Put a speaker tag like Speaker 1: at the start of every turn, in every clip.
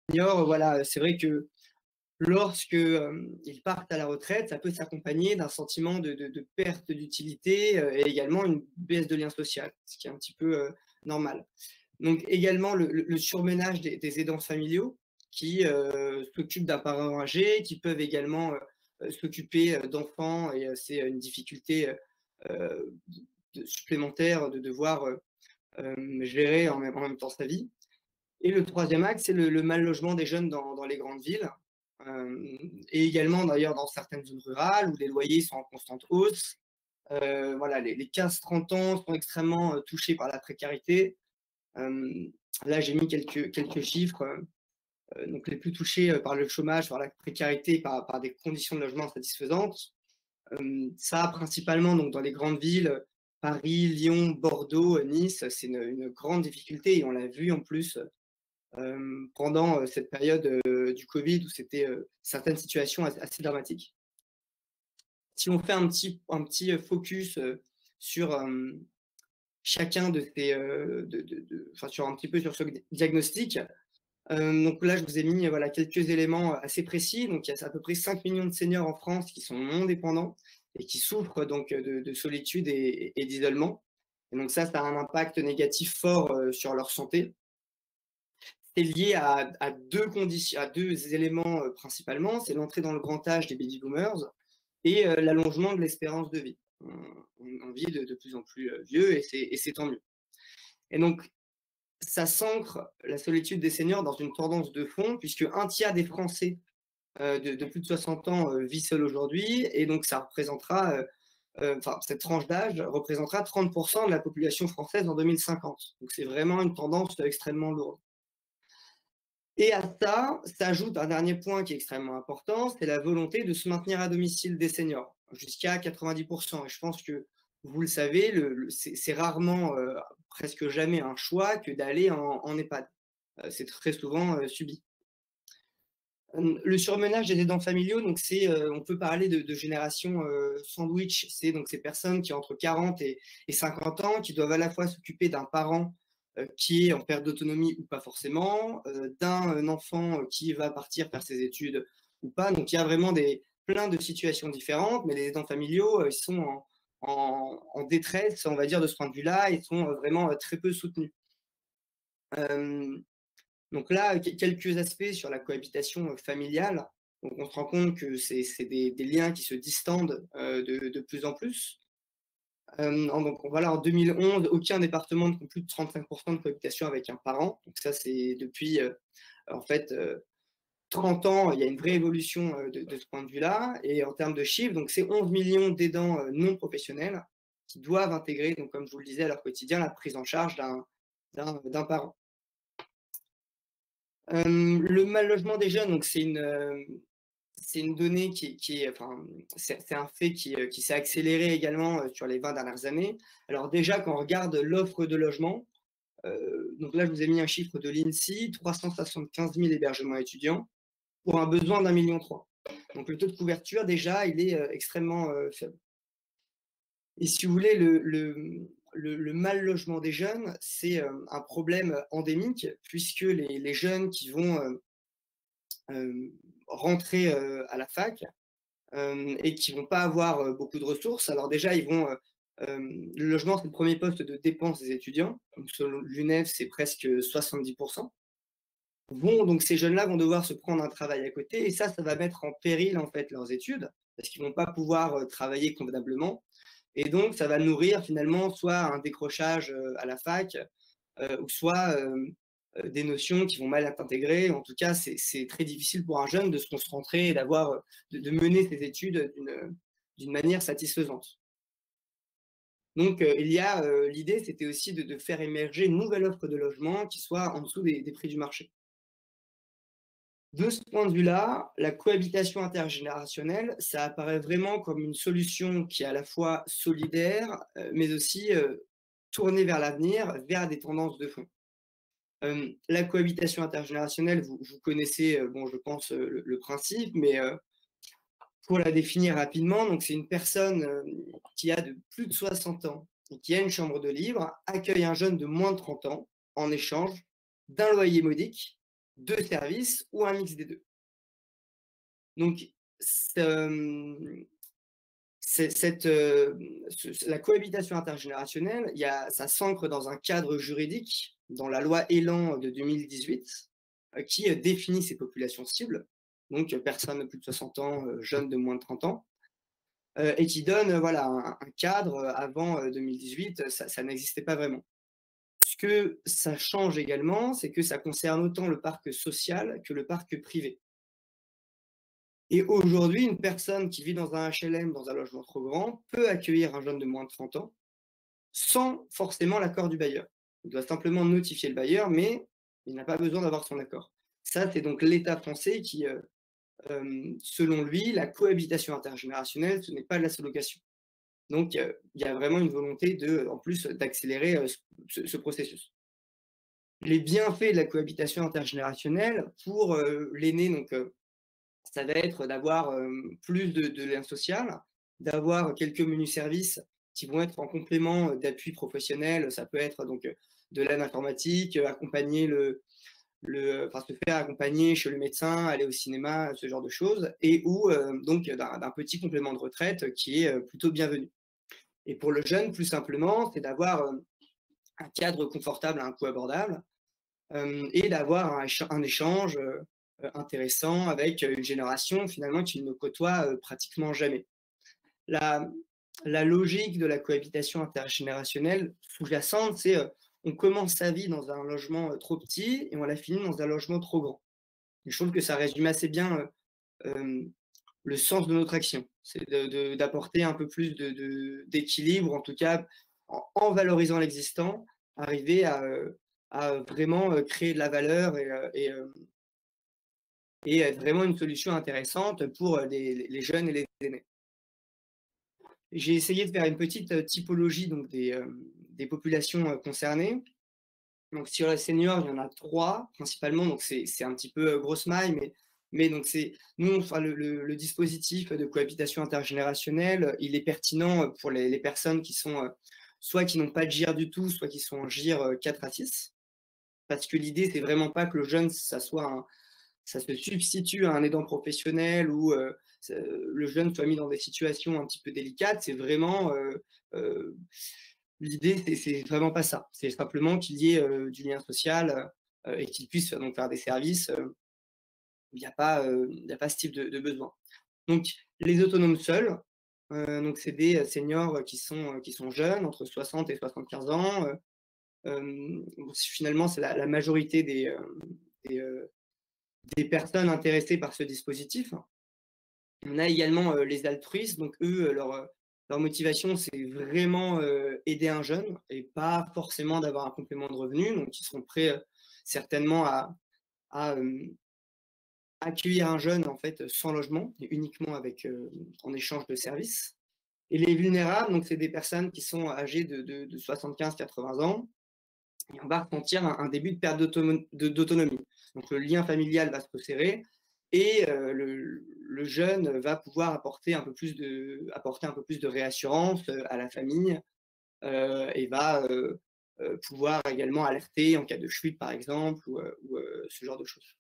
Speaker 1: seniors, voilà, c'est vrai que lorsque, ils partent à la retraite, ça peut s'accompagner d'un sentiment de perte d'utilité, et également une baisse de lien social, ce qui est un petit peu, normal. Donc également le surmenage des aidants familiaux qui, s'occupent d'un parent âgé, qui peuvent également, s'occuper, d'enfants et c'est une difficulté, heu, supplémentaire de devoir, gérer en même temps sa vie. Et le troisième axe, c'est le mal logement des jeunes dans les grandes villes, et également d'ailleurs dans certaines zones rurales où les loyers sont en constante hausse. Voilà, les 15-30 ans sont extrêmement, touchés par la précarité. Hem, Là, j'ai mis quelques chiffres, donc les plus touchés, par le chômage, par la précarité, par des conditions de logement insatisfaisantes. Ça principalement donc dans les grandes villes, Paris, Lyon, Bordeaux, Nice, c'est une grande difficulté et on l'a vu en plus, pendant, cette période, du covid où c'était, certaines situations assez dramatiques. Si on fait un petit focus, sur, chacun de ces, enfin sur un petit peu sur ce diagnostic, donc là je vous ai mis, voilà quelques éléments assez précis. Donc il y a à peu près 5 millions de seniors en France qui sont non dépendants et qui souffrent donc, de solitude et d'isolement, et donc ça a un impact négatif fort, sur leur santé. C'est lié à 2 conditions, à 2 éléments, principalement. C'est l'entrée dans le grand âge des baby boomers et l'allongement de l'espérance de vie. On vit de plus en plus, vieux et c'est tant mieux. Et donc ça s'ancre, la solitude des seniors, dans une tendance de fond puisque un tiers des Français, de plus de 60 ans, vit seul aujourd'hui, et donc ça représentera, enfin cette tranche d'âge représentera 30 de la population française en 2050. Donc c'est vraiment une tendance extrêmement lourde. Et à ça s'ajoute un dernier point qui est extrêmement important, c'est la volonté de se maintenir à domicile des seniors, jusqu'à 90. Et je pense que vous le savez, c'est rarement, presque jamais un choix que d'aller en EHPAD. C'est très souvent, subi. Le surmenage des aidants familiaux, donc c'est, on peut parler de génération, sandwich. C'est donc ces personnes qui ont entre 40 et 50 ans, qui doivent à la fois s'occuper d'un parent, qui est en perte d'autonomie ou pas forcément, d'un enfant, qui va partir faire ses études ou pas. Donc il y a vraiment plein de situations différentes, mais les aidants familiaux, ils sont en détresse, on va dire, de ce point de vue-là. Ils sont, vraiment, très peu soutenus. Hem Donc là, quelques aspects sur la cohabitation, familiale. Donc on se rend compte que c'est des liens qui se distendent, de plus en plus. Donc voilà, en 2011, aucun département ne compte plus de 35 de cohabitation avec un parent. Donc ça, c'est depuis, en fait, 30 ans, il y a une vraie évolution, de ce point de vue-là. Et en termes de chiffres, donc c'est 11 millions d'aidants, non professionnels qui doivent intégrer, donc comme je vous le disais, à leur quotidien, la prise en charge d'un parent. Le mal logement des jeunes, donc c'est une donnée qui est, enfin, c'est un fait qui s'est accéléré également, sur les 20 dernières années. Alors déjà, quand on regarde l'offre de logement, donc là, je vous ai mis un chiffre de l'INSEE, 375 000 hébergements étudiants pour un besoin d'1,3 million. Donc le taux de couverture, déjà, il est, extrêmement, faible. Et si vous voulez, le mal logement des jeunes, c'est, un problème endémique puisque les jeunes qui vont, rentrer, à la fac, et qui vont pas avoir, beaucoup de ressources. Alors déjà, ils vont, le logement, c'est le premier poste de dépense des étudiants. Donc selon l'UNEF, c'est presque 70. Donc ces jeunes-là vont devoir se prendre un travail à côté et ça va mettre en péril, en fait, leurs études parce qu'ils vont pas pouvoir, travailler convenablement, et donc ça va nourrir finalement soit un décrochage, à la fac, ou soit, des notions qui vont mal être intégrées. En tout cas, c'est très difficile pour un jeune de se concentrer et d'avoir, de mener ses études d'une manière satisfaisante. Donc, il y a, l'idée, c'était aussi de faire émerger une nouvelle offre de logement qui soit en dessous des prix du marché. De ce point de vue-là, la cohabitation intergénérationnelle, ça apparaît vraiment comme une solution qui est à la fois solidaire, mais aussi, tournée vers l'avenir, vers des tendances de fond. La cohabitation intergénérationnelle, vous connaissez, bon, je pense, le principe, mais pour la définir rapidement, donc c'est une personne, qui a de plus de 60 ans et qui a une chambre de libre, accueille un jeune de moins de 30 ans en échange d'un loyer modique 2 services ou un mix des 2. Donc, ce, cette, la cohabitation intergénérationnelle, ça s'ancre dans un cadre juridique, dans la loi Elan de 2018, qui définit ces populations cibles, donc personnes de plus de 60 ans, jeunes de moins de 30 ans, et qui donne voilà, un cadre. Avant 2018, ça n'existait pas vraiment. Ce que ça change également, c'est que ça concerne autant le parc social que le parc privé. Et aujourd'hui, une personne qui vit dans un HLM, dans un logement trop grand, peut accueillir un jeune de moins de 30 ans sans forcément l'accord du bailleur. Il doit simplement notifier le bailleur, mais il n'a pas besoin d'avoir son accord. Ça, c'est donc l'État français qui, selon lui, la cohabitation intergénérationnelle, ce n'est pas de la solocation. Donc, il y a vraiment une volonté en plus, d'accélérer ce processus. Les bienfaits de la cohabitation intergénérationnelle pour l'aîné, donc ça va être d'avoir plus de liens sociaux, d'avoir quelques menus services qui vont être en complément d'appui professionnel. Ça peut être donc de l'aide informatique, accompagner enfin, se faire accompagner chez le médecin, aller au cinéma, ce genre de choses, et ou donc d'un petit complément de retraite qui est plutôt bienvenu. Et pour le jeune, plus simplement, c'est d'avoir un cadre confortable à un coût abordable, et d'avoir un échange intéressant avec une génération finalement qu'il ne côtoie pratiquement jamais. La, la logique de la cohabitation intergénérationnelle sous-jacente, c'est on commence sa vie dans un logement trop petit et on la finit dans un logement trop grand. Et je trouve que ça résume assez bien le sens de notre action. C'est d'apporter un peu plus d'équilibre, en tout cas en valorisant l'existant, arriver à vraiment créer de la valeur et être vraiment une solution intéressante pour les jeunes et les aînés. J'ai essayé de faire une petite typologie donc des populations concernées. Donc sur les seniors, il y en a 3 principalement, donc c'est un petit peu grosse maille, mais donc nous, enfin, le dispositif de cohabitation intergénérationnelle, il est pertinent pour les personnes qui sont soit qui n'ont pas de GIR du tout, soit qui sont en GIR 4 à 6. Parce que l'idée, c'est vraiment pas que le jeune, ça se substitue à un aidant professionnel ou le jeune soit mis dans des situations un petit peu délicates. C'est vraiment l'idée, c'est vraiment pas ça. C'est simplement qu'il y ait du lien social et qu'il puisse donc faire des services. Il n'y a pas, ce type de besoin. Donc, les autonomes seuls, donc c'est des seniors qui sont jeunes, entre 60 et 75 ans. Finalement, c'est la majorité des, des personnes intéressées par ce dispositif. On a également les altruistes, donc eux, leur motivation, c'est vraiment aider un jeune et pas forcément d'avoir un complément de revenu. Donc, ils seront prêts certainement à accueillir un jeune en fait sans logement et uniquement avec en échange de services. Et les vulnérables, donc c'est des personnes qui sont âgées de 75-80 ans et on va ressentir un début de perte d'autonomie. Donc le lien familial va se resserrer et le jeune va pouvoir apporter un peu plus de réassurance à la famille et va pouvoir également alerter en cas de chute, par exemple, ou ce genre de choses.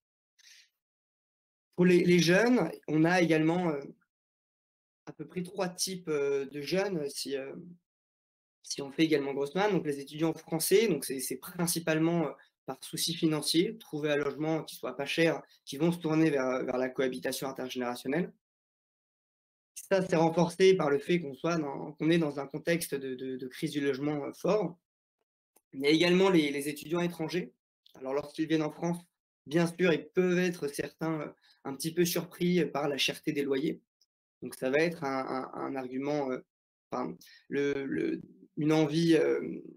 Speaker 1: Pour les jeunes, on a également à peu près 3 types de jeunes, si on fait également Grossman. Donc les étudiants français, donc c'est principalement par souci financier, trouver un logement qui soit pas cher, qui vont se tourner vers la cohabitation intergénérationnelle. Ça, c'est renforcé par le fait qu'on est dans un contexte de crise du logement fort. Il y a également les étudiants étrangers. Alors lorsqu'ils viennent en France, bien sûr, ils peuvent être certains un petit peu surpris par la cherté des loyers. Donc ça va être un argument, enfin, une envie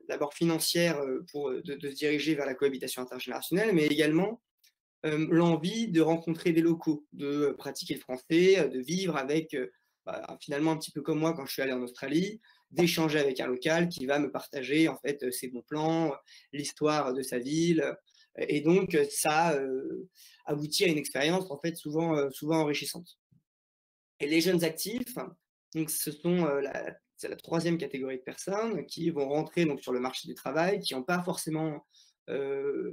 Speaker 1: d'abord financière de se diriger vers la cohabitation intergénérationnelle, mais également l'envie de rencontrer des locaux, de pratiquer le français, de vivre avec, finalement un petit peu comme moi quand je suis allé en Australie, d'échanger avec un local qui va me partager en fait ses bons plans, l'histoire de sa ville, et donc ça aboutit à une expérience en fait souvent enrichissante. Et les jeunes actifs, donc ce sont c'est la troisième catégorie de personnes qui vont rentrer donc sur le marché du travail, qui n'ont pas forcément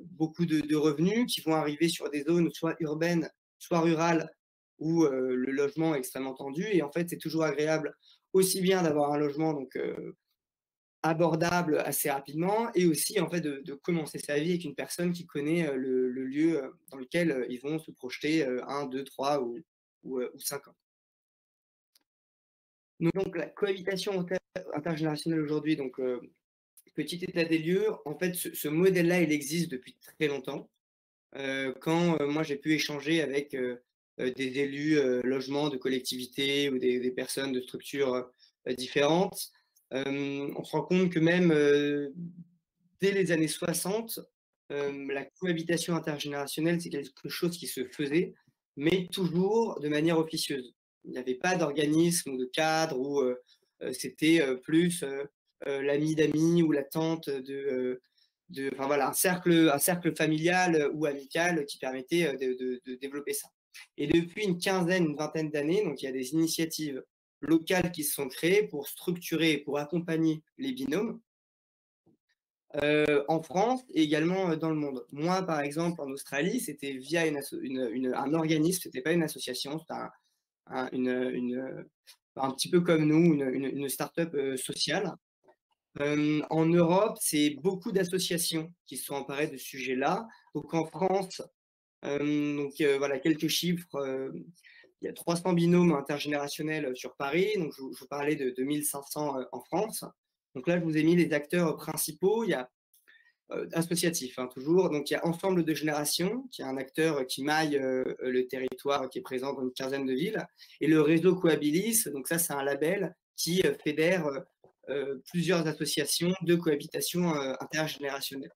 Speaker 1: beaucoup de revenus qui vont arriver sur des zones soit urbaines, soit rurales, où le logement est extrêmement tendu. Et en fait, c'est toujours agréable aussi bien d'avoir un logement donc, abordable assez rapidement, et aussi en fait de commencer sa vie avec une personne qui connaît le lieu dans lequel ils vont se projeter 1, 2, 3 ou 5 ans. Donc la cohabitation intergénérationnelle aujourd'hui, donc petit état des lieux, en fait ce modèle-là, il existe depuis très longtemps. Quand moi j'ai pu échanger avec des élus logements de collectivités ou des personnes de structures différentes, on se rend compte que même dès les années 60, la cohabitation intergénérationnelle, c'est quelque chose qui se faisait, mais toujours de manière officieuse. Il n'y avait pas d'organisme ou de cadre où c'était plus l'ami d'amis ou la tante enfin voilà, un cercle familial ou amical qui permettait de développer ça. Et depuis une quinzaine, une vingtaine d'années, donc il y a des initiatives locales qui se sont créées pour structurer, pour accompagner les binômes en France et également dans le monde. Moi, par exemple, en Australie, c'était via un organisme, c'était pas une association, c'était un petit peu comme nous, une start-up sociale. En Europe, c'est beaucoup d'associations qui se sont emparées de ce sujet-là. Donc en France, voilà quelques chiffres. Il y a 300 binômes intergénérationnels sur Paris. Donc je vous parlais de 2500 en France. Donc là, je vous ai mis les acteurs principaux. Il y a associatif, hein, toujours. Donc il y a Ensemble de Générations, qui est un acteur qui maille le territoire, qui est présent dans une quinzaine de villes. Et le réseau Cohabilis, donc ça c'est un label qui fédère plusieurs associations de cohabitation intergénérationnelle.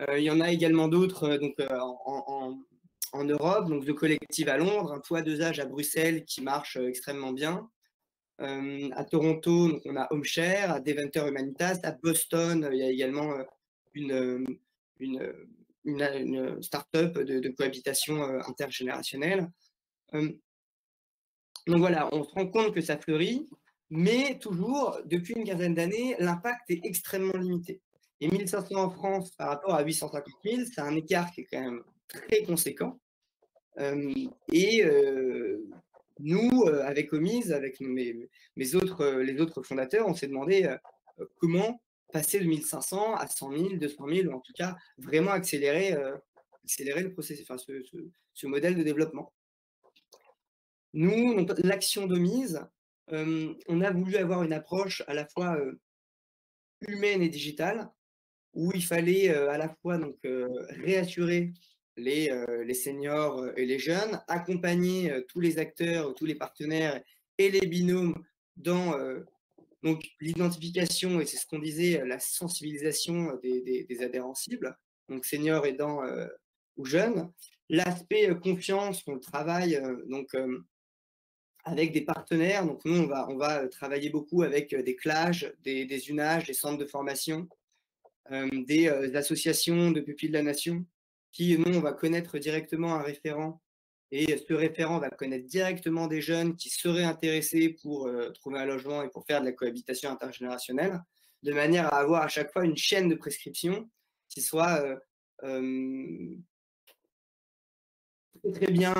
Speaker 1: Il y en a également d'autres en Europe, donc The Collective à Londres, un toit 2 âges à Bruxelles qui marche extrêmement bien. À Toronto, donc on a HomeShare, à Deventer Humanitas, à Boston, il y a également une, une, une start-up de cohabitation intergénérationnelle. Donc voilà, on se rend compte que ça fleurit, mais toujours, depuis une quinzaine d'années, l'impact est extrêmement limité. Et 1500 en France par rapport à 850 000, c'est un écart qui est quand même très conséquent. Et nous, avec Omise, avec les autres fondateurs, on s'est demandé comment passer de 1500 à 100 000, 200 000, ou en tout cas vraiment accélérer le processus, enfin, ce modèle de développement. Nous, donc, l'action d'Omise, on a voulu avoir une approche à la fois humaine et digitale, où il fallait à la fois donc, réassurer les seniors et les jeunes, accompagner tous les acteurs, tous les partenaires et les binômes dans donc l'identification, et c'est ce qu'on disait, la sensibilisation des adhérents cibles, donc seniors, aidants ou jeunes. L'aspect confiance, on le travaille donc avec des partenaires. Donc nous, on va travailler beaucoup avec des CLAGE, des UNAGE, des centres de formation, des associations de pupilles de la nation, qui, nous, on va connaître directement un référent, et ce référent va connaître directement des jeunes qui seraient intéressés pour trouver un logement et pour faire de la cohabitation intergénérationnelle, de manière à avoir à chaque fois une chaîne de prescription qui soit très bien,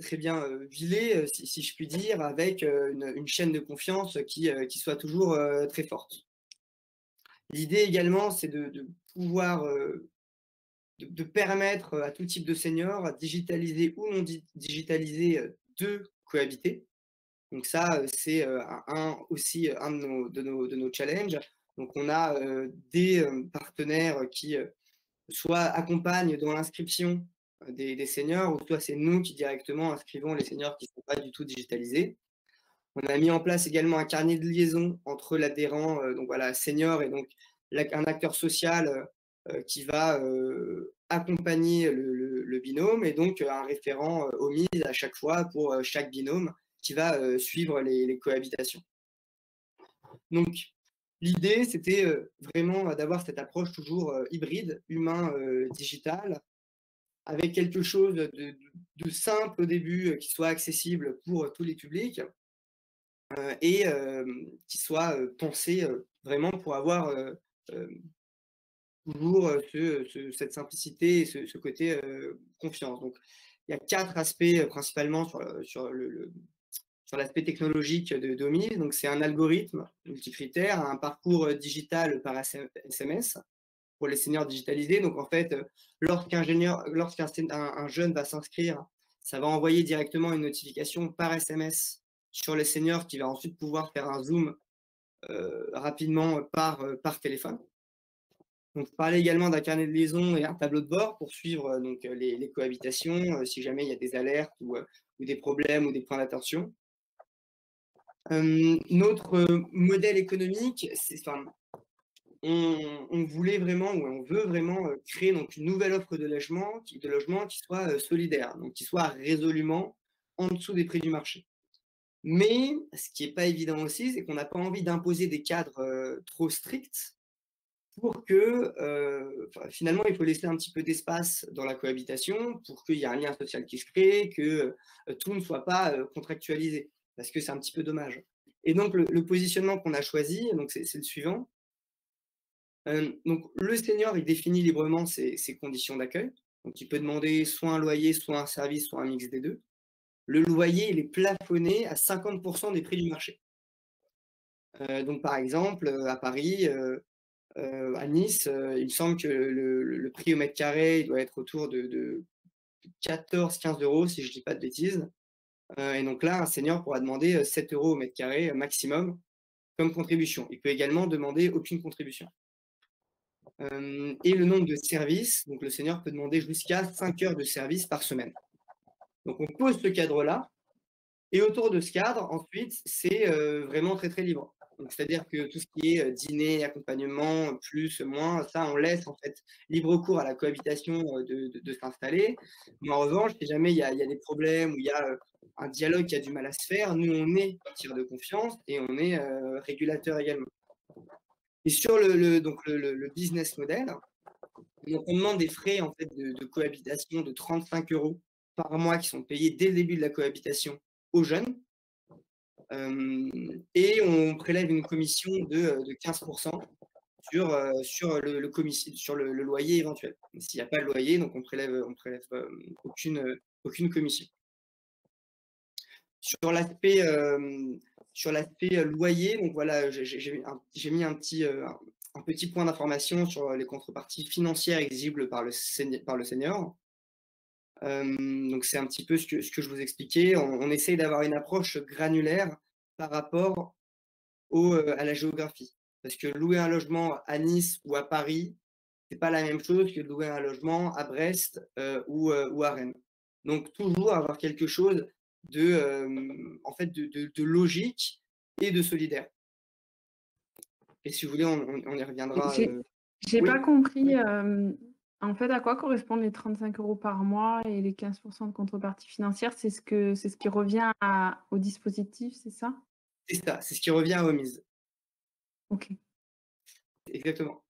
Speaker 1: très bien huilée, si je puis dire, avec une chaîne de confiance qui soit toujours très forte. L'idée également, c'est de pouvoir de permettre à tout type de seniors, digitalisés ou non digitalisés, de cohabiter. Donc ça, c'est aussi un de nos challenges. Donc on a des partenaires qui soit accompagnent dans l'inscription des seniors, ou soit c'est nous qui directement inscrivons les seniors qui ne sont pas du tout digitalisés. On a mis en place également un carnet de liaison entre l'adhérent, donc voilà, senior, et donc un acteur social qui va accompagner le binôme, et donc un référent omis à chaque fois pour chaque binôme qui va suivre les cohabitations. Donc, l'idée, c'était vraiment d'avoir cette approche toujours hybride, humain-digital, avec quelque chose de simple au début, qui soit accessible pour tous les publics, et qui soit pensé vraiment pour avoir toujours cette simplicité et ce côté confiance. Donc, il y a 4 aspects principalement sur l'aspect technologique de Domi. Donc, c'est un algorithme multicritère, un parcours digital par SMS pour les seniors digitalisés. Donc, en fait, lorsqu'un jeune va s'inscrire, ça va envoyer directement une notification par SMS sur les seniors qui va ensuite pouvoir faire un zoom rapidement par téléphone. Donc, je parlais également d'un carnet de liaison et un tableau de bord pour suivre les cohabitations, si jamais il y a des alertes ou des problèmes ou des points d'attention. Notre modèle économique, enfin, on voulait vraiment ou on veut vraiment créer donc une nouvelle offre de logement qui soit solidaire, donc qui soit résolument en dessous des prix du marché. Mais ce qui n'est pas évident aussi, c'est qu'on n'a pas envie d'imposer des cadres trop stricts pour que finalement, il faut laisser un petit peu d'espace dans la cohabitation pour qu'il y ait un lien social qui se crée, que tout ne soit pas contractualisé, parce que c'est un petit peu dommage. Et donc, le positionnement qu'on a choisi, c'est le suivant. Donc, le senior, il définit librement ses conditions d'accueil. Donc, il peut demander soit un loyer, soit un service, soit un mix des deux. Le loyer, il est plafonné à 50% des prix du marché. Donc, par exemple, à Paris, à Nice, il me semble que le prix au mètre carré, il doit être autour de 14-15 euros, si je ne dis pas de bêtises. Et donc là, un senior pourra demander 7 euros au mètre carré maximum comme contribution. Il peut également demander aucune contribution. Et le nombre de services, donc le senior peut demander jusqu'à 5 heures de service par semaine. Donc on pose ce cadre-là, et autour de ce cadre, ensuite, c'est vraiment très très libre. C'est-à-dire que tout ce qui est dîner, accompagnement, plus, moins, ça on laisse en fait libre cours à la cohabitation de s'installer. Mais en revanche, si jamais il y a des problèmes ou il y a un dialogue qui a du mal à se faire, nous on est tiers de confiance et on est régulateur également. Et sur le business model, donc on demande des frais en fait, de cohabitation de 35 euros par mois qui sont payés dès le début de la cohabitation aux jeunes. Et on prélève une commission de 15% sur le loyer éventuel. S'il n'y a pas de loyer, donc on prélève aucune commission. Sur l'aspect loyer, donc voilà, j'ai mis un petit point d'information sur les contreparties financières exigibles par le senior. Donc c'est un petit peu ce que je vous expliquais. On essaye d'avoir une approche granulaire par rapport à la géographie. Parce que louer un logement à Nice ou à Paris, c'est pas la même chose que de louer un logement à Brest ou à Rennes. Donc toujours avoir quelque chose en fait de logique et de solidaire. Et si vous voulez, on y reviendra.
Speaker 2: J'ai
Speaker 1: Oui.
Speaker 2: pas compris, en fait, à quoi correspondent les 35 euros par mois et les 15% de contrepartie financière? C'est ce qui revient au dispositif, c'est ça?
Speaker 1: C'est ça, c'est ce qui revient à remise.
Speaker 2: OK.
Speaker 1: Exactement.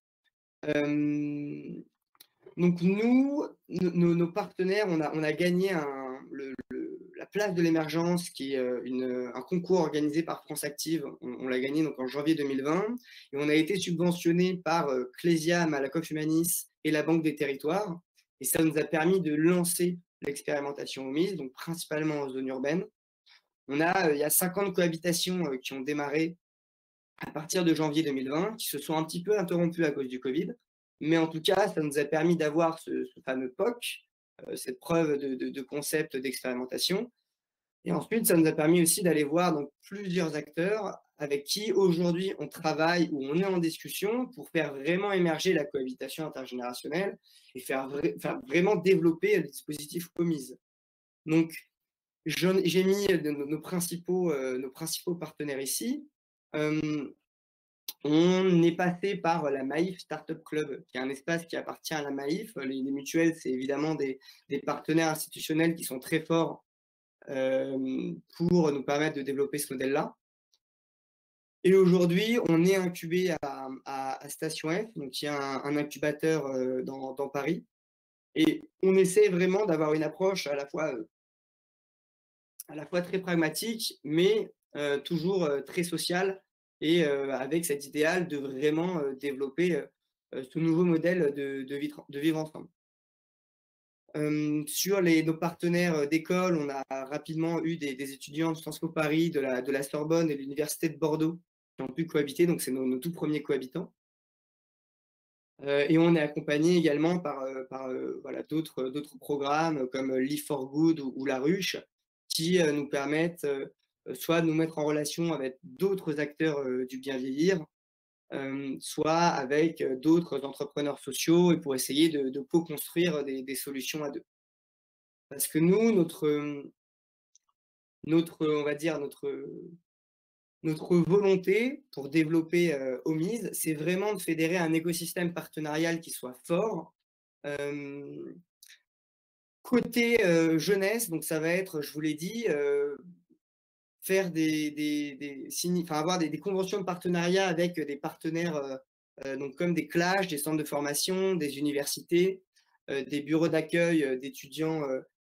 Speaker 1: Donc nous, nos partenaires, on a gagné la place de l'émergence, qui est un concours organisé par France Active. On l'a gagné donc en janvier 2020 et on a été subventionné par Clésia, Malakoff Humanis et la Banque des Territoires. Et ça nous a permis de lancer l'expérimentation Homise, donc principalement en zone urbaine. Il y a 50 cohabitations qui ont démarré à partir de janvier 2020, qui se sont un petit peu interrompues à cause du Covid. Mais en tout cas, ça nous a permis d'avoir ce fameux POC, cette preuve de concept d'expérimentation. Et ensuite, ça nous a permis aussi d'aller voir donc, plusieurs acteurs avec qui aujourd'hui on travaille ou on est en discussion pour faire vraiment émerger la cohabitation intergénérationnelle et faire vraiment développer le dispositif Homise. Donc, j'ai mis nos principaux partenaires ici. On est passé par la Maïf Startup Club, qui est un espace qui appartient à la Maïf. Les mutuelles, c'est évidemment des partenaires institutionnels qui sont très forts pour nous permettre de développer ce modèle-là. Et aujourd'hui, on est incubé à Station F, donc qui est un incubateur dans Paris. Et on essaie vraiment d'avoir une approche à la fois très pragmatique, mais toujours très sociale et avec cet idéal de vraiment développer ce nouveau modèle de vivre ensemble. Sur nos partenaires d'école, on a rapidement eu des étudiants de Sciences Po Paris, de la Sorbonne et de l'Université de Bordeaux qui ont pu cohabiter, donc c'est nos tout premiers cohabitants. Et on est accompagné également par voilà, d'autres programmes comme Live for Good ou La Ruche, qui nous permettent soit de nous mettre en relation avec d'autres acteurs du bien vieillir, soit avec d'autres entrepreneurs sociaux et pour essayer de co-construire des solutions à deux. Parce que nous, on va dire, notre volonté pour développer Omise, c'est vraiment de fédérer un écosystème partenarial qui soit fort. Côté jeunesse, donc ça va être, je vous l'ai dit, faire avoir des conventions de partenariat avec des partenaires donc comme des clashs, des centres de formation, des universités, des bureaux d'accueil d'étudiants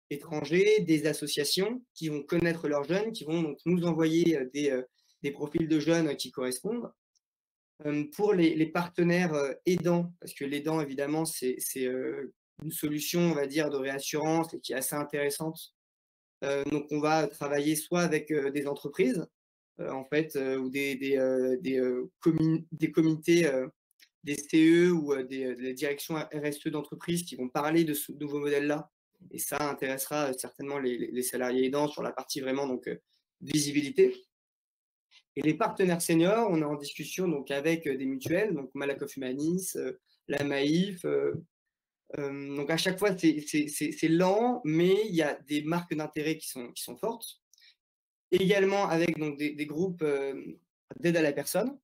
Speaker 1: étrangers, des associations qui vont connaître leurs jeunes, qui vont donc nous envoyer des profils de jeunes qui correspondent. Pour les partenaires aidants, parce que l'aidant, évidemment, c'est une solution, on va dire, de réassurance et qui est assez intéressante. Donc, on va travailler soit avec des entreprises, en fait, ou des comités, des CE ou des directions RSE d'entreprises qui vont parler de ce nouveau modèle-là. Et ça intéressera certainement les salariés aidants sur la partie vraiment donc, visibilité. Et les partenaires seniors, on est en discussion donc, avec des mutuelles, donc Malakoff Humanis, la Maïf. Donc à chaque fois, c'est lent, mais il y a des marques d'intérêt qui sont fortes. Également avec donc, des groupes d'aide à la personne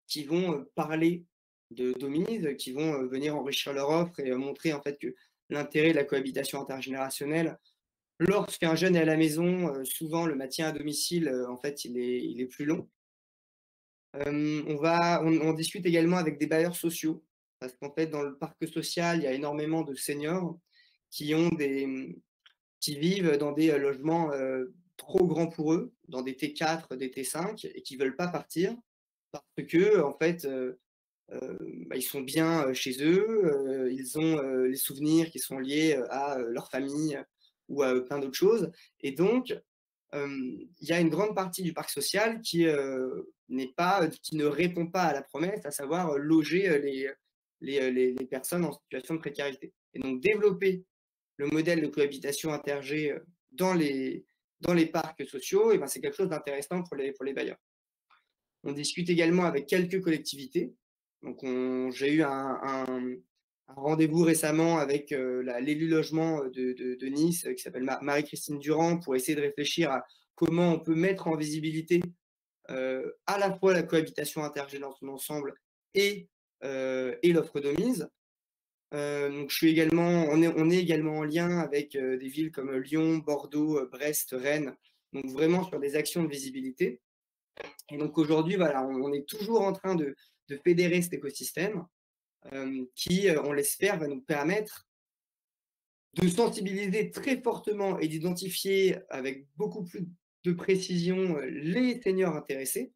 Speaker 1: qui vont parler d'Omise, qui vont venir enrichir leur offre et montrer en fait que l'intérêt de la cohabitation intergénérationnelle. Lorsqu'un jeune est à la maison, souvent le maintien à domicile, en fait, il est plus long. On discute également avec des bailleurs sociaux, parce qu'en fait, dans le parc social, il y a énormément de seniors qui vivent dans des logements trop grands pour eux, dans des T4, des T5, et qui ne veulent pas partir, parce que, en fait, ils sont bien chez eux, ils ont les souvenirs qui sont liés à leur famille ou à plein d'autres choses. Et donc, il y a une grande partie du parc social qui ne répond pas à la promesse, à savoir loger les personnes en situation de précarité. Et donc, développer le modèle de cohabitation intergé dans les parcs sociaux, et ben, c'est quelque chose d'intéressant pour les bailleurs. On discute également avec quelques collectivités. Donc, j'ai eu un rendez-vous récemment avec l'élu logement de Nice qui s'appelle Marie-Christine Durand pour essayer de réfléchir à comment on peut mettre en visibilité à la fois la cohabitation intergée dans son ensemble et l'offre d'Omise. Donc on est également en lien avec des villes comme Lyon, Bordeaux, Brest, Rennes, donc vraiment sur des actions de visibilité. Et donc aujourd'hui, voilà, on est toujours en train de fédérer cet écosystème qui, on l'espère, va nous permettre de sensibiliser très fortement et d'identifier avec beaucoup plus de précision les seniors intéressés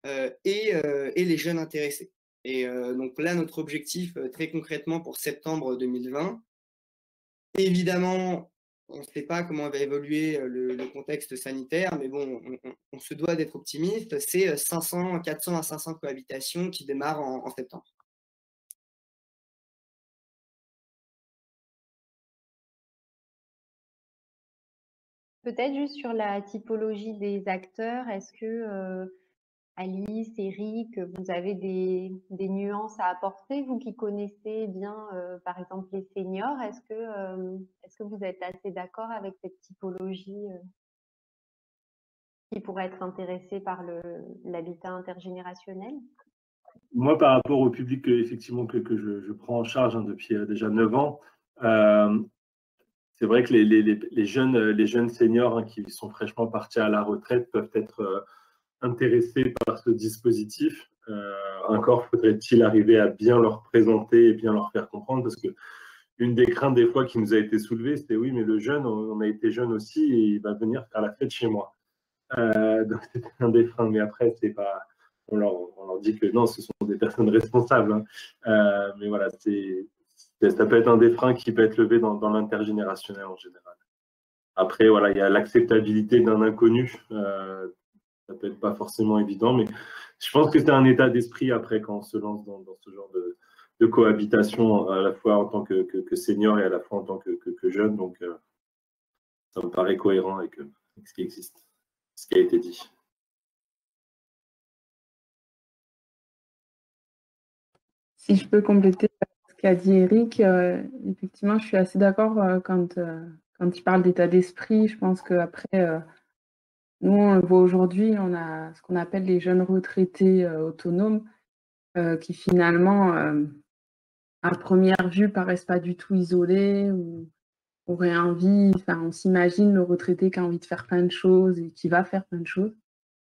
Speaker 1: et les jeunes intéressés. Et donc là, notre objectif très concrètement pour septembre 2020, évidemment, on ne sait pas comment va évoluer le contexte sanitaire, mais bon, on se doit d'être optimiste. C'est 400 à 500 cohabitations qui démarrent en septembre.
Speaker 3: Peut-être juste sur la typologie des acteurs, est-ce que Alice, Eric, vous avez des nuances à apporter, vous qui connaissez bien, par exemple, les seniors, est-ce que vous êtes assez d'accord avec cette typologie qui pourrait être intéressée par l'habitat intergénérationnel?
Speaker 4: Moi, par rapport au public effectivement que je prends en charge depuis déjà 9 ans, c'est vrai que les jeunes seniors qui sont fraîchement partis à la retraite peuvent être intéressés par ce dispositif. Encore faudrait-il arriver à bien leur présenter et bien leur faire comprendre, parce que une des craintes des fois qui nous a été soulevée, c'était oui, mais le jeune, on a été jeune aussi et il va venir faire la fête chez moi. Donc c'était un des freins, mais après, on leur dit que non, ce sont des personnes responsables. Hein. Mais voilà, ça peut être un des freins qui peut être levé dans l'intergénérationnel en général. Après, voilà, il y a l'acceptabilité d'un inconnu. Ça peut être pas forcément évident, mais je pense que c'est un état d'esprit après quand on se lance dans ce genre de cohabitation, à la fois en tant que senior et à la fois en tant que jeune. Donc, ça me paraît cohérent avec ce qui existe, ce qui a été dit.
Speaker 2: Si je peux compléter ce qu'a dit Eric, effectivement, je suis assez d'accord quand il parle d'état d'esprit. Je pense qu'après, nous, on le voit aujourd'hui, on a ce qu'on appelle les jeunes retraités autonomes qui finalement, à première vue, paraissent pas du tout isolés ou auraient envie, enfin, on s'imagine le retraité qui a envie de faire plein de choses et qui va faire plein de choses.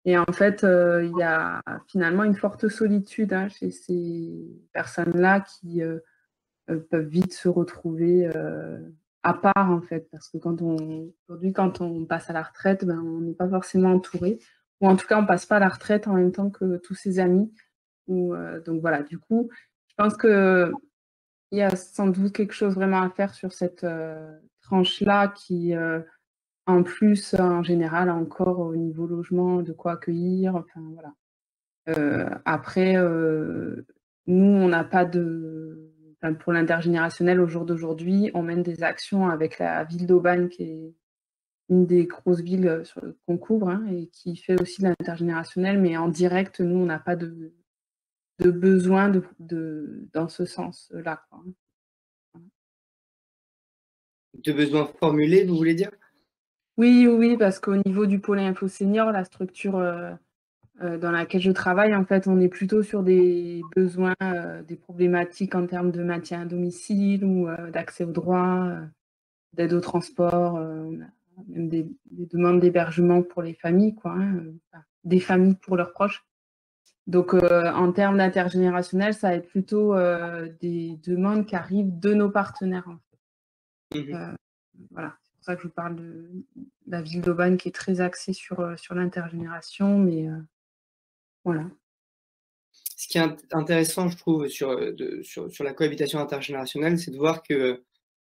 Speaker 2: Et en fait, il y a finalement une forte solitude chez ces personnes-là qui peuvent vite se retrouver à part, en fait, parce que aujourd'hui, quand on passe à la retraite, ben, on n'est pas forcément entouré, ou en tout cas, on ne passe pas à la retraite en même temps que tous ses amis. Donc voilà, du coup, je pense qu'il y a sans doute quelque chose vraiment à faire sur cette tranche-là qui, en plus, en général, encore au niveau logement, de quoi accueillir, enfin voilà. Après, nous, on n'a pas enfin, pour l'intergénérationnel, au jour d'aujourd'hui, on mène des actions avec la ville d'Aubagne, qui est une des grosses villes qu'on couvre hein, et qui fait aussi de l'intergénérationnel, mais en direct, nous, on n'a pas de besoin dans ce sens-là.
Speaker 1: De besoins formulés, vous voulez dire?
Speaker 2: Oui, parce qu'au niveau du pôle info senior, la structure dans laquelle je travaille, en fait, on est plutôt sur des besoins, des problématiques en termes de maintien à domicile ou d'accès aux droits, d'aide au transport, on a même des demandes d'hébergement pour les familles, quoi, hein, des familles pour leurs proches. Donc, en termes d'intergénérationnel, ça va être plutôt des demandes qui arrivent de nos partenaires, en fait. Voilà, c'est pour ça que je vous parle de la ville d'Aubagne qui est très axée sur l'intergénération, mais voilà.
Speaker 1: Ce qui est intéressant, je trouve, sur la cohabitation intergénérationnelle, c'est de voir que,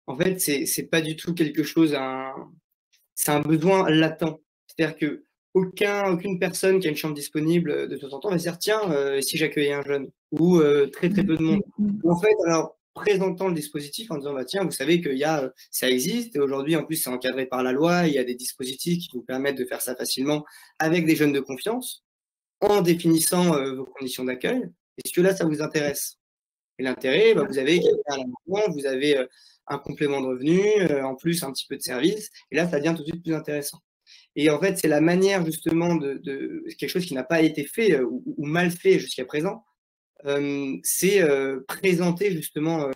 Speaker 1: en fait, c'est pas du tout quelque chose, c'est un besoin latent. C'est-à-dire que aucune personne qui a une chambre disponible de temps en temps va se dire tiens, si j'accueillais un jeune, ou très peu de monde. En fait, alors, présentant le dispositif en disant bah, tiens, vous savez que ça existe, et aujourd'hui, en plus, c'est encadré par la loi, il y a des dispositifs qui vous permettent de faire ça facilement avec des jeunes de confiance, en définissant vos conditions d'accueil. Est-ce que là, ça vous intéresse? Et l'intérêt, bah, vous avez quelqu'un à la maison, vous avez un complément de revenu, en plus un petit peu de service, et là, ça devient tout de suite plus intéressant. Et en fait, c'est la manière justement de quelque chose qui n'a pas été fait ou mal fait jusqu'à présent, c'est présenter justement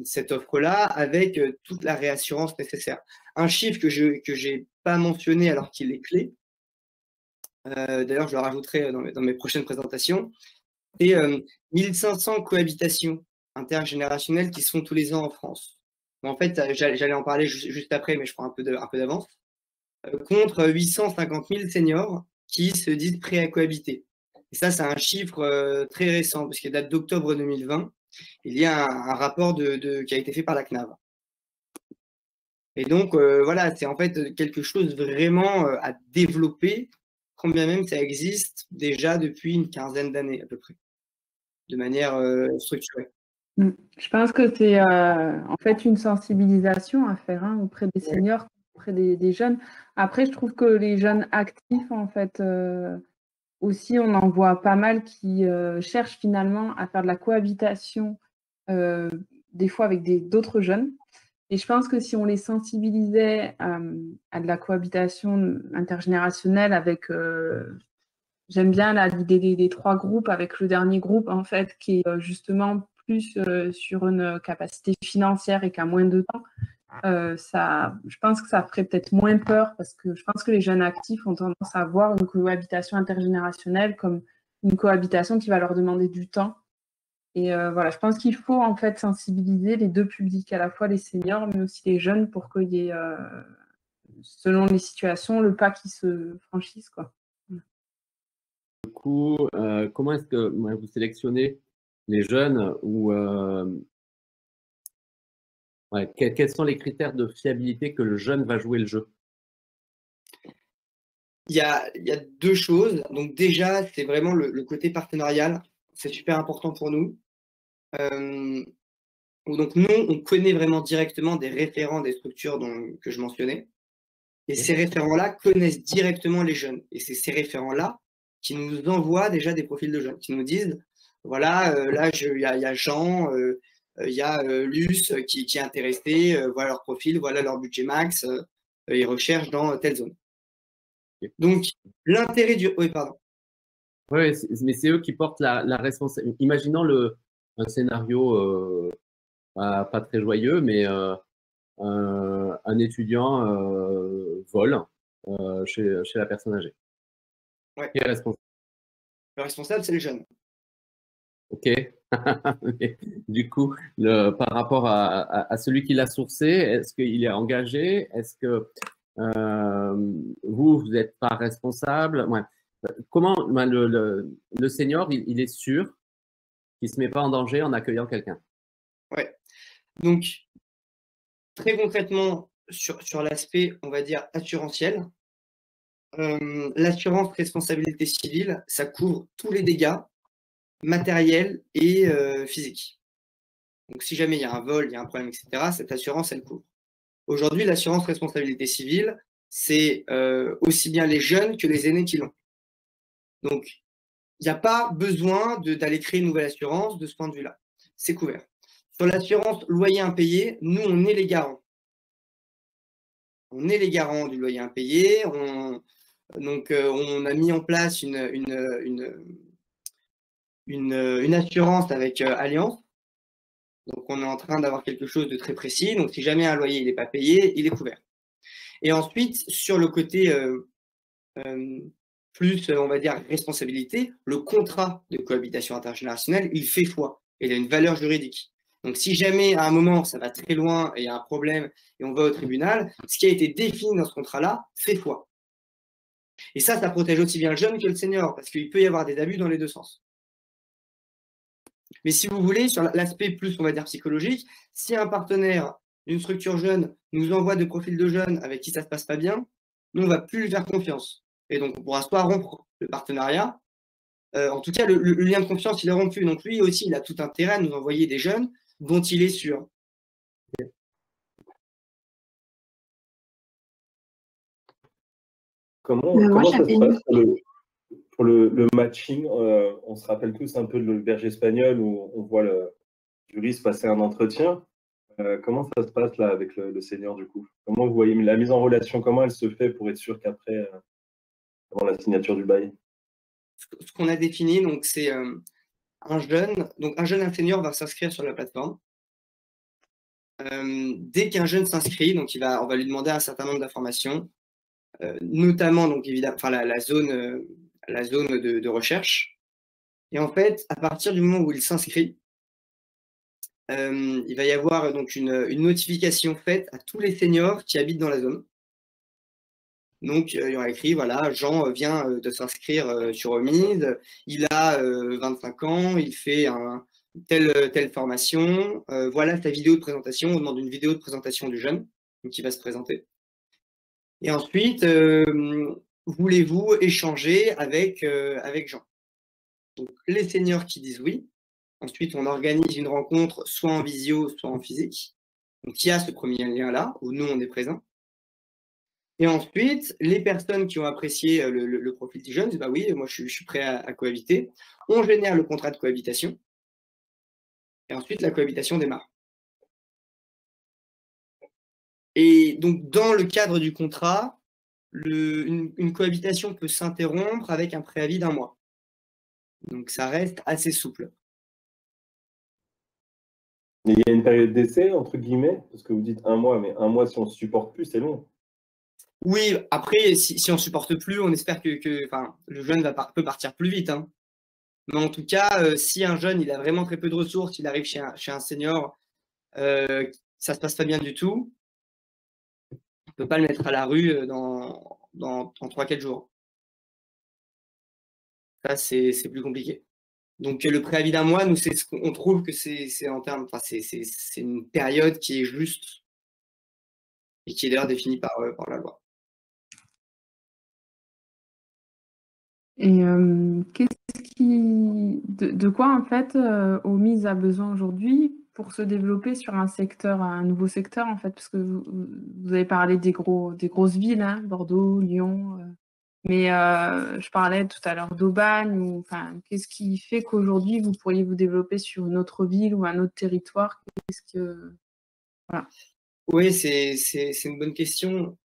Speaker 1: cette offre-là avec toute la réassurance nécessaire. Un chiffre que je n'ai pas mentionné alors qu'il est clé, d'ailleurs je le rajouterai dans mes prochaines présentations, c'est 1500 cohabitations intergénérationnelles qui se font tous les ans en France. En fait, j'allais en parler juste après, mais je prends un peu d'avance. Contre 850 000 seniors qui se disent prêts à cohabiter. Et ça, c'est un chiffre très récent, parce qu'il date d'octobre 2020. Il y a un rapport qui a été fait par la CNAV. Et donc, voilà, c'est en fait quelque chose vraiment à développer, quand bien même ça existe déjà depuis une quinzaine d'années à peu près, de manière structurée.
Speaker 2: Je pense que c'est en fait une sensibilisation à faire auprès des seniors, auprès des jeunes. Après, je trouve que les jeunes actifs, en fait, aussi, on en voit pas mal qui cherchent finalement à faire de la cohabitation, des fois avec d'autres jeunes. Et je pense que si on les sensibilisait à de la cohabitation intergénérationnelle avec, j'aime bien l'idée des 3 groupes, avec le dernier groupe, en fait, qui est justement plus sur une capacité financière et qui a moins de temps, je pense que ça ferait peut-être moins peur parce que je pense que les jeunes actifs ont tendance à voir une cohabitation intergénérationnelle comme une cohabitation qui va leur demander du temps. Et voilà, je pense qu'il faut en fait sensibiliser les deux publics, à la fois les seniors mais aussi les jeunes pour qu'il y ait, selon les situations, le pas qui se franchisse, quoi.
Speaker 5: coup, comment est-ce que vous sélectionnez les jeunes ou quels sont les critères de fiabilité que le jeune va jouer le jeu?
Speaker 1: Il y a 2 choses. Donc déjà, c'est vraiment le côté partenarial. C'est super important pour nous. Donc nous, on connaît vraiment directement des référents des structures que je mentionnais. Et ces référents-là connaissent directement les jeunes. Et c'est ces référents-là qui nous envoient déjà des profils de jeunes, qui nous disent, voilà, là, il y a Jean, il y a Luce qui est intéressé, voilà leur profil, voilà leur budget max, ils recherchent dans telle zone. Donc, l'intérêt du... Oui, pardon.
Speaker 5: Oui, mais c'est eux qui portent la responsabilité. Imaginons un scénario pas très joyeux, mais un étudiant vole chez la personne âgée.
Speaker 1: Ouais.
Speaker 5: Qui est responsable?
Speaker 1: Le responsable, c'est le jeune.
Speaker 5: Ok. Du coup, par rapport à celui qui l'a sourcé, est-ce qu'il est engagé? Est-ce que vous n'êtes pas responsable? Ouais. Comment le senior, il est sûr qu'il ne se met pas en danger en accueillant quelqu'un?
Speaker 1: Ouais. Donc, très concrètement, sur l'aspect, on va dire, assurantiel, l'assurance responsabilité civile, ça couvre tous les dégâts matériels et physiques. Donc, si jamais il y a un vol, il y a un problème, etc., cette assurance, elle couvre. Aujourd'hui, l'assurance responsabilité civile, c'est aussi bien les jeunes que les aînés qui l'ont. Donc, il n'y a pas besoin d'aller créer une nouvelle assurance de ce point de vue-là. C'est couvert. Sur l'assurance loyer impayé, nous, on est les garants. On est les garants du loyer impayé. Donc, on a mis en place une assurance avec Allianz. Donc, on est en train d'avoir quelque chose de très précis. Donc, si jamais un loyer n'est pas payé, il est couvert. Et ensuite, sur le côté plus, on va dire, responsabilité, le contrat de cohabitation intergénérationnelle, il fait foi. Il a une valeur juridique. Donc, si jamais à un moment ça va très loin et il y a un problème et on va au tribunal, ce qui a été défini dans ce contrat-là fait foi. Et ça protège aussi bien le jeune que le senior, parce qu'il peut y avoir des abus dans les deux sens. Mais si vous voulez, sur l'aspect plus, on va dire, psychologique, si un partenaire d'une structure jeune nous envoie des profils de jeunes avec qui ça ne se passe pas bien, nous, on ne va plus lui faire confiance. Et donc, on pourra soit rompre le partenariat. En tout cas, le lien de confiance, il est rompu. Donc, lui aussi, il a tout intérêt à nous envoyer des jeunes dont il est sûr.
Speaker 4: Comment ça se passe pour le matching? On se rappelle tous un peu de le berger espagnol où on voit le juriste passer un entretien. Comment ça se passe là avec le senior du coup? Comment vous voyez la mise en relation? Comment elle se fait pour être sûr qu'après, avant la signature du bail?
Speaker 1: Ce qu'on a défini, donc c'est un jeune ingénieur va s'inscrire sur la plateforme. Dès qu'un jeune s'inscrit, donc on va lui demander un certain nombre d'informations, notamment donc évidemment, enfin la zone de recherche. Et en fait, à partir du moment où il s'inscrit, il va y avoir donc une notification faite à tous les seniors qui habitent dans la zone. Donc, il y aura écrit, voilà, Jean vient de s'inscrire sur Remise, il a 25 ans, il fait telle formation, voilà sa vidéo de présentation, on demande une vidéo de présentation du jeune qui va se présenter. Et ensuite, voulez-vous échanger avec Jean? Donc, les seniors qui disent oui. Ensuite, on organise une rencontre soit en visio, soit en physique. Donc, il y a ce premier lien-là où nous, on est présents. Et ensuite, les personnes qui ont apprécié le profil du jeune disent bah oui, moi je suis prêt à cohabiter. On génère le contrat de cohabitation. Et ensuite, la cohabitation démarre. Et donc, dans le cadre du contrat, une cohabitation peut s'interrompre avec un préavis d'1 mois. Donc, ça reste assez souple.
Speaker 4: Il y a une période d'essai, entre guillemets, parce que vous dites 1 mois, mais 1 mois, si on ne supporte plus, c'est long.
Speaker 1: Oui, après, si on ne supporte plus, on espère que le jeune peut partir plus vite. Hein. Mais en tout cas, si un jeune il a vraiment très peu de ressources, il arrive chez un senior, ça ne se passe pas bien du tout, on ne peut pas le mettre à la rue dans 3-4 jours. Ça, c'est plus compliqué. Donc, le préavis d'un mois, nous, c'est ce qu'on trouve que c'est en termes, enfin, c'est une période qui est juste et qui est d'ailleurs définie par la loi.
Speaker 2: Et de quoi, en fait, Omise a besoin aujourd'hui pour se développer sur un nouveau secteur, en fait, parce que vous avez parlé des grosses villes, hein, Bordeaux, Lyon, mais je parlais tout à l'heure d'Aubagne, enfin, qu'est-ce qui fait qu'aujourd'hui, vous pourriez vous développer sur une autre ville ou un autre territoire? Voilà.
Speaker 1: Oui, c'est une bonne question.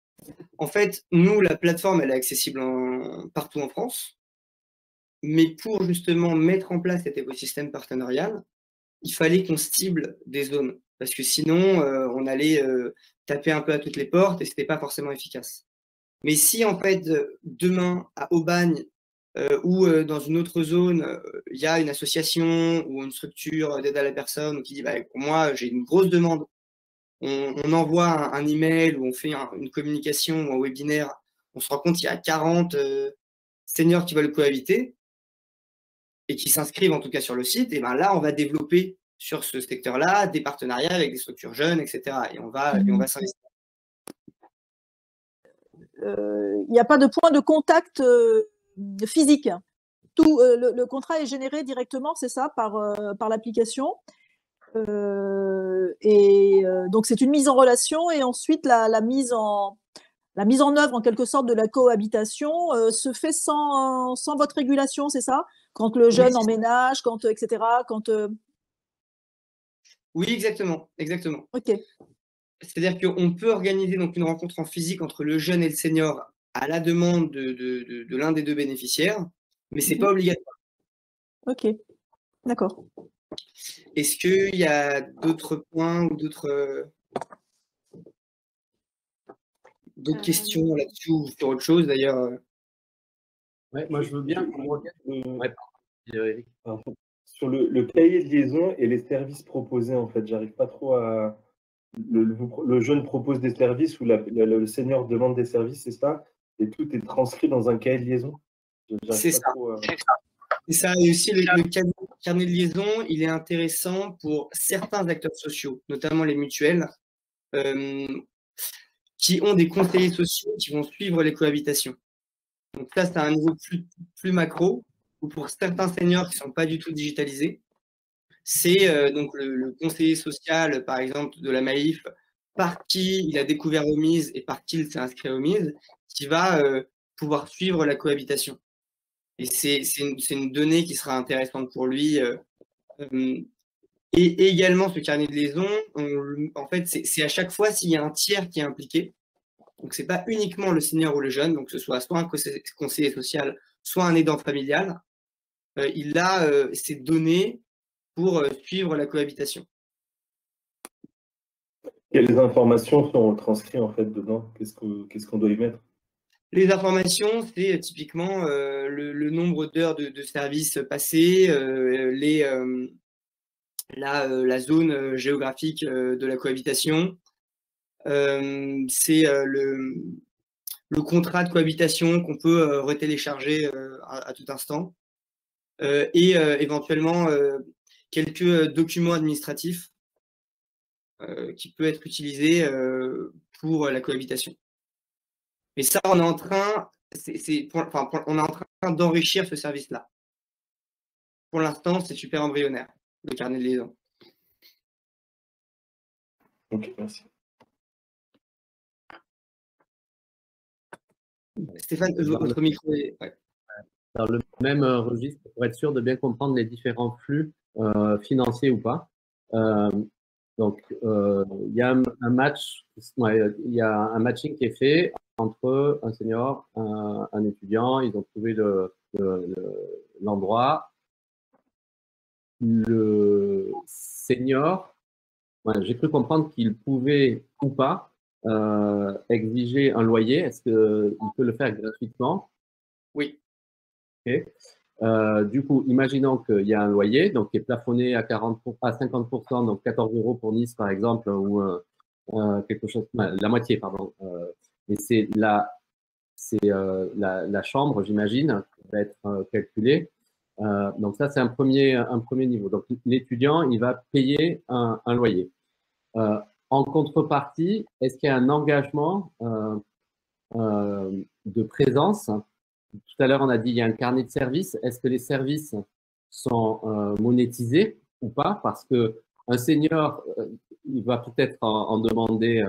Speaker 1: En fait, nous, la plateforme, elle est accessible partout en France. Mais pour justement mettre en place cet écosystème partenarial, il fallait qu'on cible des zones. Parce que sinon, on allait taper un peu à toutes les portes et ce n'était pas forcément efficace. Mais si en fait, demain, à Aubagne ou dans une autre zone, il y a une association ou une structure d'aide à la personne qui dit bah, moi, j'ai une grosse demande, on envoie un email ou on fait une communication ou un webinaire, on se rend compte qu'il y a 40 seniors qui veulent cohabiter et qui s'inscrivent en tout cas sur le site, et ben là, on va développer sur ce secteur-là des partenariats avec des structures jeunes, etc. Et on va s'investir.
Speaker 6: Il n'y a pas de point de contact physique. Tout le contrat est généré directement, c'est ça, par l'application. Donc c'est une mise en relation et ensuite la mise en œuvre en quelque sorte de la cohabitation se fait sans votre régulation, c'est ça? Quand le jeune emménage, etc.
Speaker 1: Oui, exactement.
Speaker 6: Ok.
Speaker 1: C'est-à-dire qu'on peut organiser donc une rencontre en physique entre le jeune et le senior à la demande de l'un des deux bénéficiaires, mais c'est pas obligatoire.
Speaker 6: Ok, d'accord.
Speaker 1: Est-ce qu'il y a d'autres points ou d'autres questions là-dessus ou sur autre chose d'ailleurs?
Speaker 5: Ouais, moi, je veux bien qu'on revienne. Ouais,
Speaker 4: Eric. Sur le cahier de liaison et les services proposés, en fait, j'arrive pas trop à. Le jeune propose des services ou le senior demande des services, c'est ça? Et tout est transcrit dans un cahier de liaison?
Speaker 1: C'est ça. C'est ça. Et aussi, le carnet de liaison, il est intéressant pour certains acteurs sociaux, notamment les mutuelles, qui ont des conseillers sociaux qui vont suivre les cohabitations. Donc ça, c'est à un niveau plus macro, ou pour certains seniors qui ne sont pas du tout digitalisés, c'est donc le conseiller social, par exemple, de la Maïf, par qui il a découvert Omise et par qui il s'est inscrit à Omise, qui va pouvoir suivre la cohabitation. Et c'est une donnée qui sera intéressante pour lui. Et également, ce carnet de liaison, en fait, c'est à chaque fois s'il y a un tiers qui est impliqué. Donc, ce n'est pas uniquement le senior ou le jeune, donc que ce soit un conseiller social, soit un aidant familial. Il a ces données pour suivre la cohabitation.
Speaker 4: Quelles informations sont transcrites en fait dedans? Qu'est-ce qu'on doit y mettre?
Speaker 1: Les informations, c'est typiquement le nombre d'heures de service passées, la zone géographique de la cohabitation. C'est le contrat de cohabitation qu'on peut retélécharger à tout instant. Et éventuellement quelques documents administratifs qui peuvent être utilisés pour la cohabitation. Mais ça, on est en train, on est en train d'enrichir ce service-là. Pour l'instant, c'est super embryonnaire, le carnet de liaison.
Speaker 4: Ok, merci.
Speaker 1: Stéphane, votre micro est... Ouais.
Speaker 5: Dans le même registre, pour être sûr de bien comprendre les différents flux financiers ou pas. Donc, il y a un match, il y a un matching qui est fait entre un senior, un étudiant. Ils ont trouvé l'endroit. Le senior, j'ai cru comprendre qu'il pouvait ou pas exiger un loyer. Est-ce qu'il peut le faire gratuitement?
Speaker 1: Oui.
Speaker 5: Okay. Du coup, imaginons qu'il y a un loyer donc qui est plafonné à 50%, donc 14 € pour Nice par exemple, ou quelque chose, la moitié, pardon. Et c'est la chambre, j'imagine, va être calculé. Donc ça, c'est un premier niveau. Donc l'étudiant, il va payer un loyer. En contrepartie, est-ce qu'il y a un engagement de présence? Tout à l'heure, on a dit il y a un carnet de services. Est-ce que les services sont monétisés ou pas? Parce que un senior, il va peut-être en demander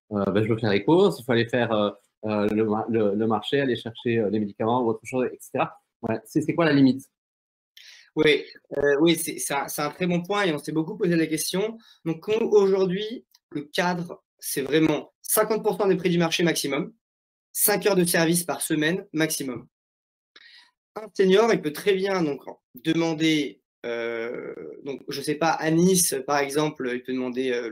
Speaker 5: ben, je veux faire les courses, il faut aller faire le marché, aller chercher les médicaments ou autre chose, etc. Ouais. C'est quoi la limite?
Speaker 1: Oui, oui, c'est un très bon point et on s'est beaucoup posé la question. Donc aujourd'hui, le cadre, c'est vraiment 50% des prix du marché maximum, 5 heures de service par semaine maximum. Un senior, il peut très bien donc demander, donc je sais pas, à Nice par exemple, il peut demander,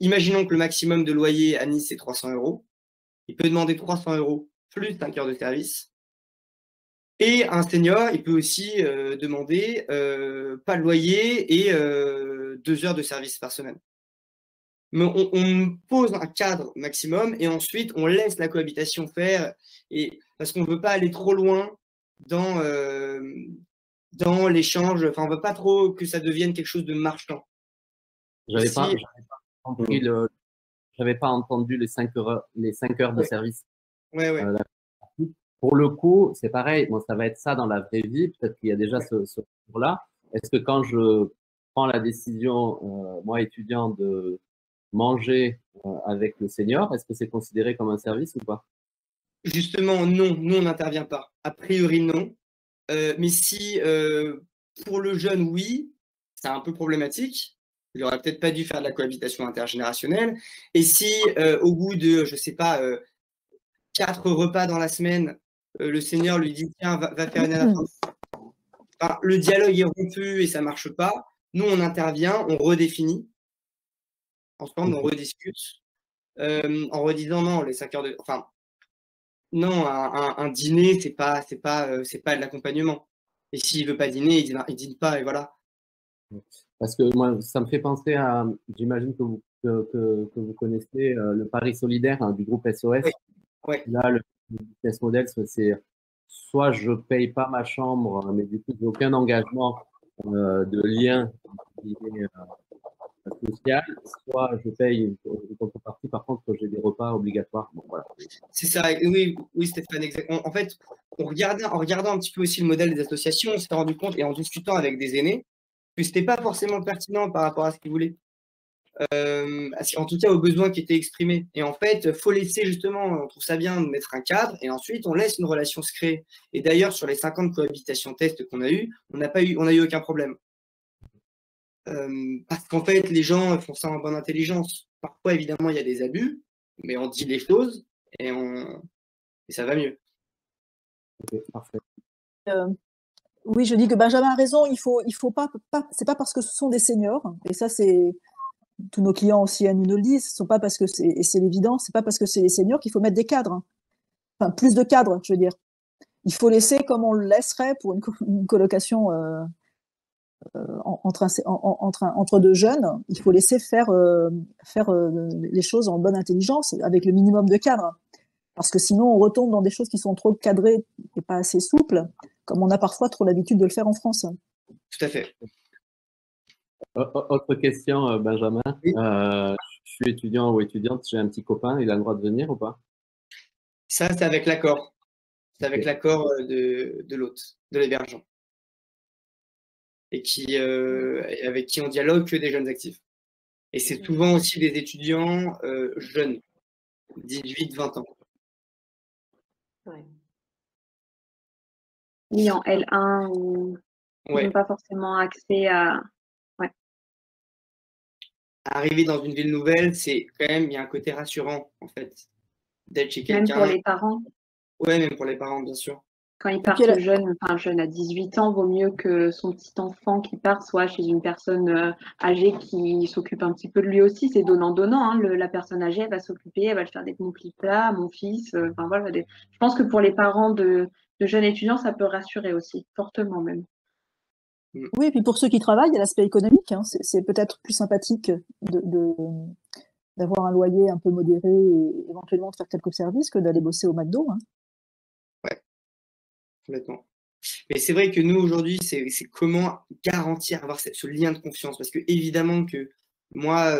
Speaker 1: imaginons que le maximum de loyer à Nice c'est 300 €. Il peut demander 300 € plus 5 heures de service. Et un senior, il peut aussi demander pas de loyer et 2 heures de service par semaine. Mais on pose un cadre maximum et ensuite on laisse la cohabitation faire, et parce qu'on ne veut pas aller trop loin dans, dans l'échange. Enfin, on ne veut pas trop que ça devienne quelque chose de marchand.
Speaker 5: J'avais pas compris j'avais pas entendu les 5 heures de service.
Speaker 1: Ouais.
Speaker 5: Pour le coup, c'est pareil. Bon, ça va être ça dans la vraie vie. Peut-être qu'il y a déjà ce cours-là. Est-ce que quand je prends la décision, moi étudiant, de manger avec le senior, est-ce que c'est considéré comme un service ou pas?
Speaker 1: Justement, non. Nous, on n'intervient pas. A priori, non. Mais si pour le jeune, oui, c'est un peu problématique. Il n'aurait peut-être pas dû faire de la cohabitation intergénérationnelle. Et si au bout de, je sais pas, 4 repas dans la semaine, le senior lui dit tiens, va faire une adaptation. Enfin, le dialogue est rompu et ça marche pas. Nous, on intervient, on redéfinit. Ensemble, on rediscute en redisant non, les 5 heures de. Enfin, non, un dîner, c'est pas de l'accompagnement. Et s'il veut pas dîner, il dîne pas et voilà.
Speaker 5: Parce que moi, ça me fait penser à, j'imagine que vous connaissez le Paris solidaire du groupe SOS.
Speaker 1: Oui. Ouais.
Speaker 5: Là, le business model, c'est soit je paye pas ma chambre, mais du coup, j'ai aucun engagement de lien social, soit je paye une contrepartie, par contre, j'ai des repas obligatoires. Bon, voilà.
Speaker 1: C'est ça, oui, Stéphane, exactement. En fait, en regardant un petit peu aussi le modèle des associations, on s'est rendu compte, et en discutant avec des aînés, que ce n'était pas forcément pertinent par rapport à ce qu'ils voulaient. En tout cas aux besoins qui étaient exprimés. Et en fait, il faut laisser justement, on trouve ça bien de mettre un cadre, et ensuite on laisse une relation se créer. Et d'ailleurs, sur les 50 cohabitations tests qu'on a eu, on n'a eu aucun problème. Parce qu'en fait, les gens font ça en bonne intelligence. Parfois, évidemment, il y a des abus, mais on dit les choses et ça va mieux.
Speaker 5: Ok, parfait.
Speaker 6: Oui, je dis que Benjamin a raison. Il faut pas. C'est pas parce que ce sont des seniors, et ça c'est tous nos clients aussi nous le disent. Ce sont pas parce que c'est l'évidence. C'est pas parce que c'est les seniors qu'il faut mettre des cadres. Enfin, plus de cadres, je veux dire. Il faut laisser comme on le laisserait pour une colocation entre deux jeunes. Il faut laisser faire les choses en bonne intelligence, avec le minimum de cadre. Parce que sinon, on retombe dans des choses qui sont trop cadrées et pas assez souples, comme on a parfois trop l'habitude de le faire en France.
Speaker 1: Tout à fait.
Speaker 5: Autre question, Benjamin.
Speaker 1: Oui.
Speaker 5: Je suis étudiant ou étudiante, j'ai un petit copain, il a le droit de venir ou pas?
Speaker 1: Ça, c'est avec l'accord. C'est avec l'accord de l'hôte, de l'hébergeant. Et avec qui on dialogue que des jeunes actifs. Et c'est souvent aussi des étudiants jeunes, 18-20 ans.
Speaker 3: Ouais. Oui, en L1 ou ils n'ont pas forcément accès à. Ouais.
Speaker 1: Arriver dans une ville nouvelle, c'est quand même, il y a un côté rassurant en fait, d'être chez quelqu'un.
Speaker 3: Même pour les parents.
Speaker 1: Ouais, même pour les parents, bien sûr.
Speaker 3: Quand ils partent jeunes, enfin jeune à 18 ans, vaut mieux que son petit enfant qui part soit chez une personne âgée qui s'occupe un petit peu de lui aussi. C'est donnant-donnant. Hein. La personne âgée, elle va s'occuper, elle va le faire des bons petits plats, mon fils. Enfin voilà. Je pense que pour les parents de jeunes étudiants, ça peut rassurer aussi, fortement même.
Speaker 6: Oui, et puis pour ceux qui travaillent, il y a l'aspect économique. Hein. C'est peut-être plus sympathique d'avoir un loyer un peu modéré et éventuellement de faire quelques services que d'aller bosser au McDo. Hein.
Speaker 1: Ouais, complètement. Mais c'est vrai que nous, aujourd'hui, c'est comment garantir, avoir ce lien de confiance. Parce que évidemment que moi,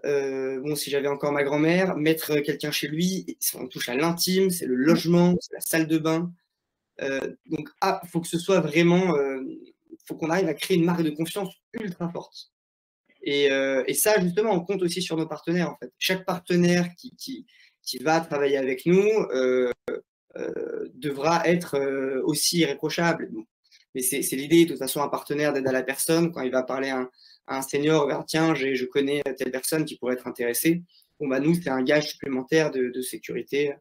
Speaker 1: bon, si j'avais encore ma grand-mère, mettre quelqu'un chez lui, on touche à l'intime, c'est le logement, c'est la salle de bain. Donc, il faut que ce soit vraiment, faut qu'on arrive à créer une marque de confiance ultra forte. Et ça, justement, on compte aussi sur nos partenaires, en fait. Chaque partenaire qui va travailler avec nous devra être aussi irréprochable. Bon. Mais c'est l'idée, de toute façon, un partenaire d'aide à la personne, quand il va parler à un senior, tiens, je connais telle personne qui pourrait être intéressée. Bon, bah, nous, c'est un gage supplémentaire de sécurité.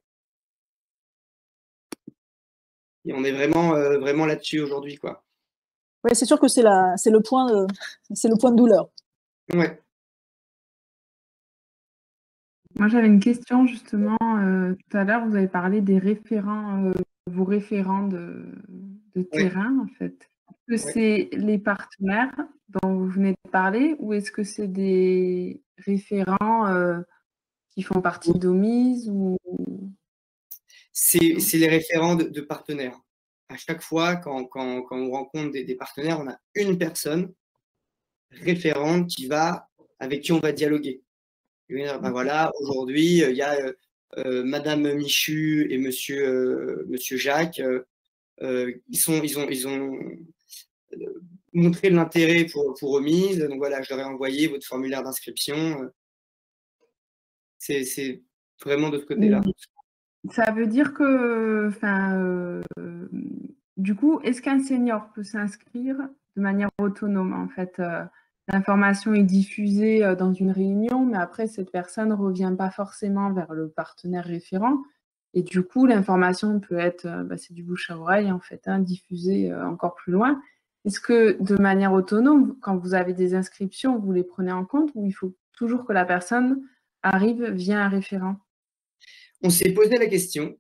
Speaker 1: Et on est vraiment, vraiment là-dessus aujourd'hui, quoi.
Speaker 6: Oui, c'est sûr que c'est le point de douleur.
Speaker 1: Ouais.
Speaker 2: Moi, j'avais une question justement. Tout à l'heure, vous avez parlé des référents, vos référents de terrain, en fait. Est-ce que c'est les partenaires dont vous venez de parler ou est-ce que c'est des référents qui font partie d'OMIS ou...
Speaker 1: C'est les référents de partenaires. À chaque fois, quand on rencontre des partenaires, on a une personne référente avec qui on va dialoguer. Ben voilà, aujourd'hui, il y a Madame Michu et Monsieur Jacques. Ils ont montré de l'intérêt pour Remise. Donc voilà, je leur ai envoyé votre formulaire d'inscription. C'est vraiment de ce côté-là.
Speaker 2: Ça veut dire que, du coup, est-ce qu'un senior peut s'inscrire de manière autonome, en fait? L'information est diffusée dans une réunion, mais après, cette personne ne revient pas forcément vers le partenaire référent. Et du coup, l'information peut être, c'est du bouche à oreille, en fait, diffusée encore plus loin. Est-ce que de manière autonome, quand vous avez des inscriptions, vous les prenez en compte ou il faut toujours que la personne arrive via un référent?
Speaker 1: On s'est posé la question.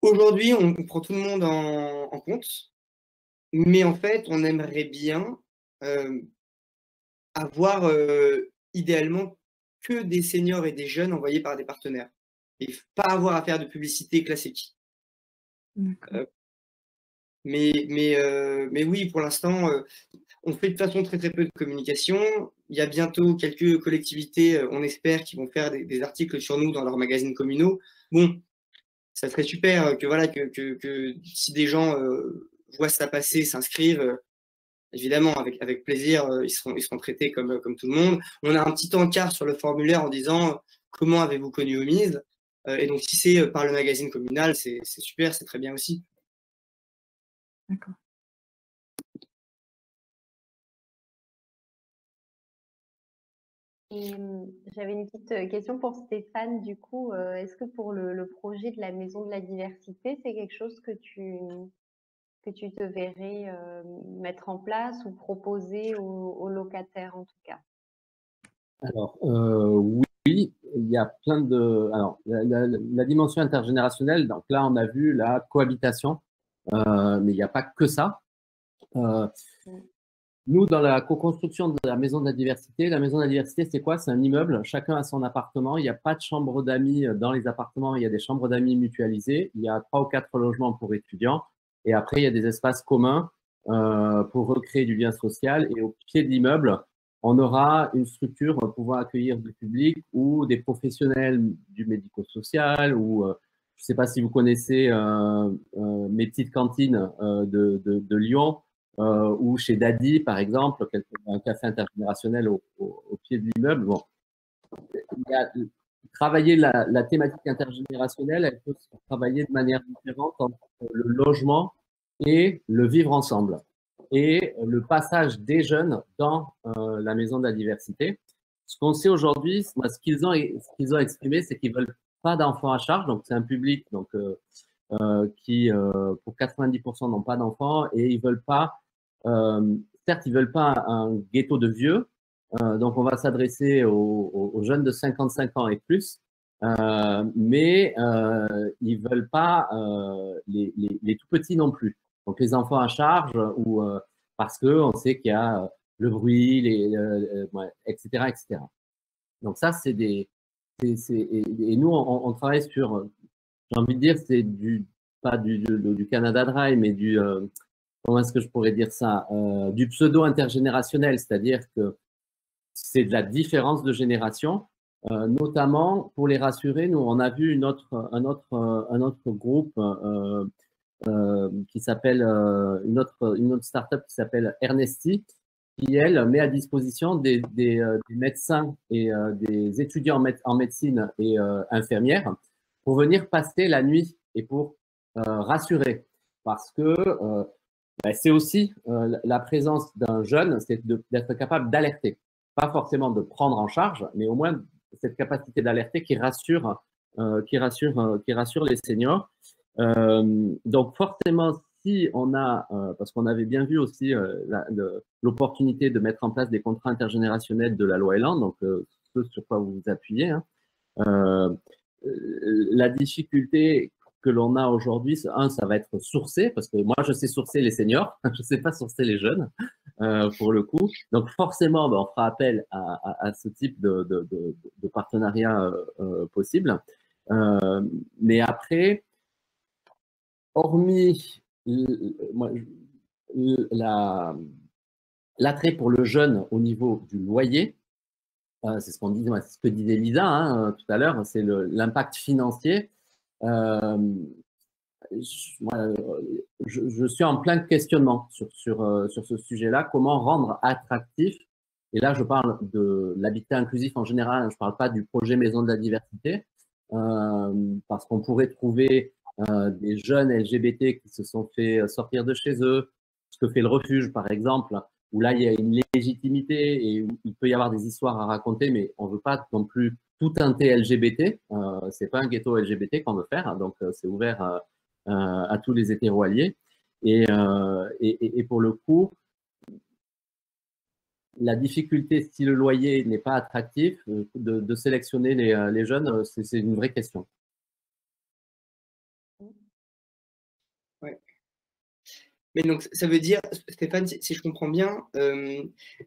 Speaker 1: Aujourd'hui, on prend tout le monde en compte, mais en fait, on aimerait bien avoir idéalement que des seniors et des jeunes envoyés par des partenaires et pas avoir à faire de publicité classique. Mais oui, pour l'instant, on fait de toute façon très peu de communication. Il y a bientôt quelques collectivités, on espère, qui vont faire des articles sur nous dans leurs magazines communaux. Bon, ça serait super que si des gens voient ça passer, s'inscrivent, évidemment, avec plaisir, ils seront traités comme tout le monde. On a un petit encart sur le formulaire en disant comment avez-vous connu OMIS, et donc si c'est par le magazine communal, c'est super, c'est très bien aussi.
Speaker 2: D'accord.
Speaker 3: Et j'avais une petite question pour Stéphane, du coup, est-ce que pour le projet de la Maison de la Diversité, c'est quelque chose que tu te verrais mettre en place ou proposer aux locataires en tout cas?
Speaker 5: Alors, oui, il y a plein de… Alors, la dimension intergénérationnelle, donc là, on a vu la cohabitation, mais il n'y a pas que ça. Nous, dans la co-construction de la Maison de la Diversité, c'est quoi? C'est un immeuble, chacun a son appartement, il n'y a pas de chambre d'amis dans les appartements, il y a des chambres d'amis mutualisées, il y a 3 ou 4 logements pour étudiants, et après, il y a des espaces communs pour recréer du lien social, et au pied de l'immeuble, on aura une structure pouvant accueillir du public ou des professionnels du médico-social, ou je ne sais pas si vous connaissez mes petites cantines de Lyon, ou chez Daddy, par exemple, un café intergénérationnel au pied de l'immeuble. Bon, travailler la thématique intergénérationnelle, elle peut se travailler de manière différente entre le logement et le vivre ensemble, et le passage des jeunes dans la Maison de la Diversité. Ce qu'on sait aujourd'hui, ce qu'ils ont exprimé, c'est qu'ils veulent pas d'enfants à charge, donc c'est un public donc qui, pour 90%, n'ont pas d'enfants, et ils veulent pas, certes, ils veulent pas un ghetto de vieux, donc on va s'adresser aux jeunes de 55 ans et plus, mais ils veulent pas les tout petits non plus. Donc les enfants à charge, ou parce que on sait qu'il y a le bruit, etc., etc. Donc ça, c'est des… Et nous, on travaille sur j'ai envie de dire, c'est pas du Canada Dry, mais comment est-ce que je pourrais dire ça, du pseudo-intergénérationnel, c'est-à-dire que c'est de la différence de génération, notamment pour les rassurer. Nous, on a vu un autre groupe qui s'appelle une autre startup qui s'appelle Ernesti, qui elle met à disposition des médecins et des étudiants en médecine et infirmières pour venir passer la nuit et pour rassurer, parce que c'est aussi la présence d'un jeune, c'est d'être capable d'alerter, pas forcément de prendre en charge, mais au moins cette capacité d'alerter qui rassure les seniors. Donc forcément, si on a, parce qu'on avait bien vu aussi l'opportunité de mettre en place des contrats intergénérationnels de la loi Elan, donc ce sur quoi vous vous appuyez, hein, la difficulté que l'on a aujourd'hui, ça va être sourcer, parce que moi, je sais sourcer les seniors, je ne sais pas sourcer les jeunes, pour le coup. Donc, forcément, on fera appel à ce type de partenariat possible. Mais après, hormis l'attrait pour le jeune au niveau du loyer, c'est ce que disait Lisa hein, tout à l'heure, c'est l'impact financier. Je suis en plein questionnement sur ce sujet-là, comment rendre attractif, et là je parle de l'habitat inclusif en général, je ne parle pas du projet Maison de la Diversité, parce qu'on pourrait trouver des jeunes LGBT qui se sont fait sortir de chez eux, ce que fait le refuge par exemple, où là il y a une légitimité et où il peut y avoir des histoires à raconter, mais on ne veut pas non plus tout teinter LGBT, c'est pas un ghetto LGBT qu'on veut faire, donc c'est ouvert à tous les hétéros alliés. Et pour le coup, la difficulté, si le loyer n'est pas attractif, de sélectionner les jeunes, c'est une vraie question.
Speaker 1: Ouais. Mais donc, ça veut dire, Stéphane, si je comprends bien,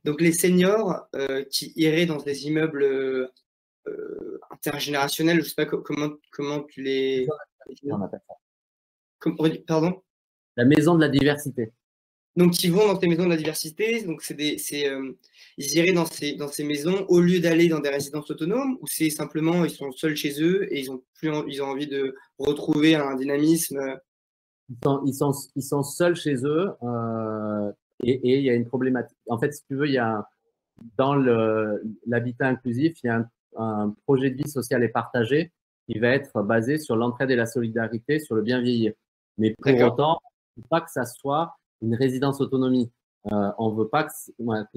Speaker 1: donc les seniors qui iraient dans des immeubles intergénérationnels, je ne sais pas comment tu les…
Speaker 5: On appelle ça.
Speaker 1: Pardon?
Speaker 5: La maison de la diversité.
Speaker 1: Donc, ils vont dans ces maisons de la diversité, donc ils iraient dans ces maisons au lieu d'aller dans des résidences autonomes, ou c'est simplement ils sont seuls chez eux et ils ont envie de retrouver un dynamisme.
Speaker 5: Ils sont seuls chez eux et il y a une problématique. En fait, si tu veux, dans l'habitat inclusif, il y a un projet de vie sociale et partagé qui va être basé sur l'entraide et la solidarité, sur le bien vieillir. Mais pour autant, il ne faut pas que ça soit une résidence autonomie. On ne veut pas que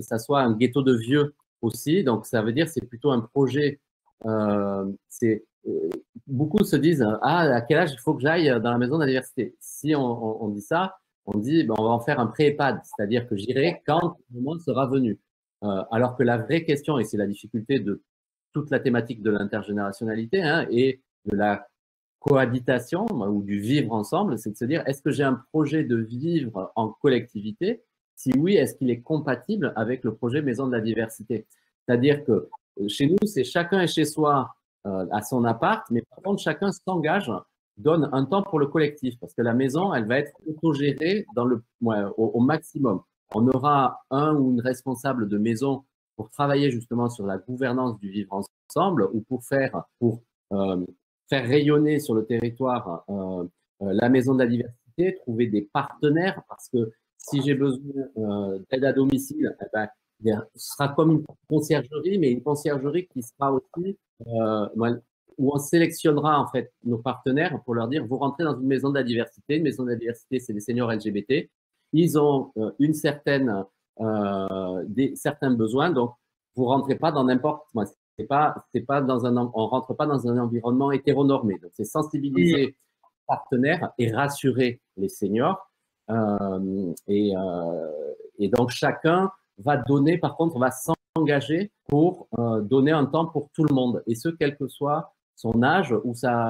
Speaker 5: ça soit un ghetto de vieux aussi. Donc, ça veut dire que c'est plutôt un projet. Beaucoup se disent à quel âge il faut que j'aille dans la maison de la diversité. Si on dit ça, on dit on va en faire un pré-EHPAD, c'est-à-dire que j'irai quand le moment sera venu. Alors que la vraie question, et c'est la difficulté de toute la thématique de l'intergénérationnalité hein, et de la cohabitation ou du vivre ensemble, c'est de se dire est-ce que j'ai un projet de vivre en collectivité? Si oui, est-ce qu'il est compatible avec le projet Maison de la Diversité? C'est-à-dire que chez nous, c'est chacun est chez soi à son appart, mais par contre, chacun s'engage, donne un temps pour le collectif, parce que la maison, elle va être autogérée au maximum. On aura un ou une responsable de maison pour travailler justement sur la gouvernance du vivre ensemble ou pour faire rayonner sur le territoire la maison de la diversité, trouver des partenaires, parce que si j'ai besoin d'aide à domicile, ce sera comme une conciergerie, mais une conciergerie qui sera aussi où on sélectionnera en fait nos partenaires pour leur dire vous rentrez dans une maison de la diversité. Une maison de la diversité, c'est des seniors LGBT. Ils ont certains besoins, donc vous rentrez pas dans n'importe. C'est pas on rentre pas dans un environnement hétéronormé. Donc c'est sensibiliser les partenaires et rassurer les seniors. Et donc chacun va donner, par contre, va s'engager pour donner un temps pour tout le monde, et ce, quel que soit son âge ou sa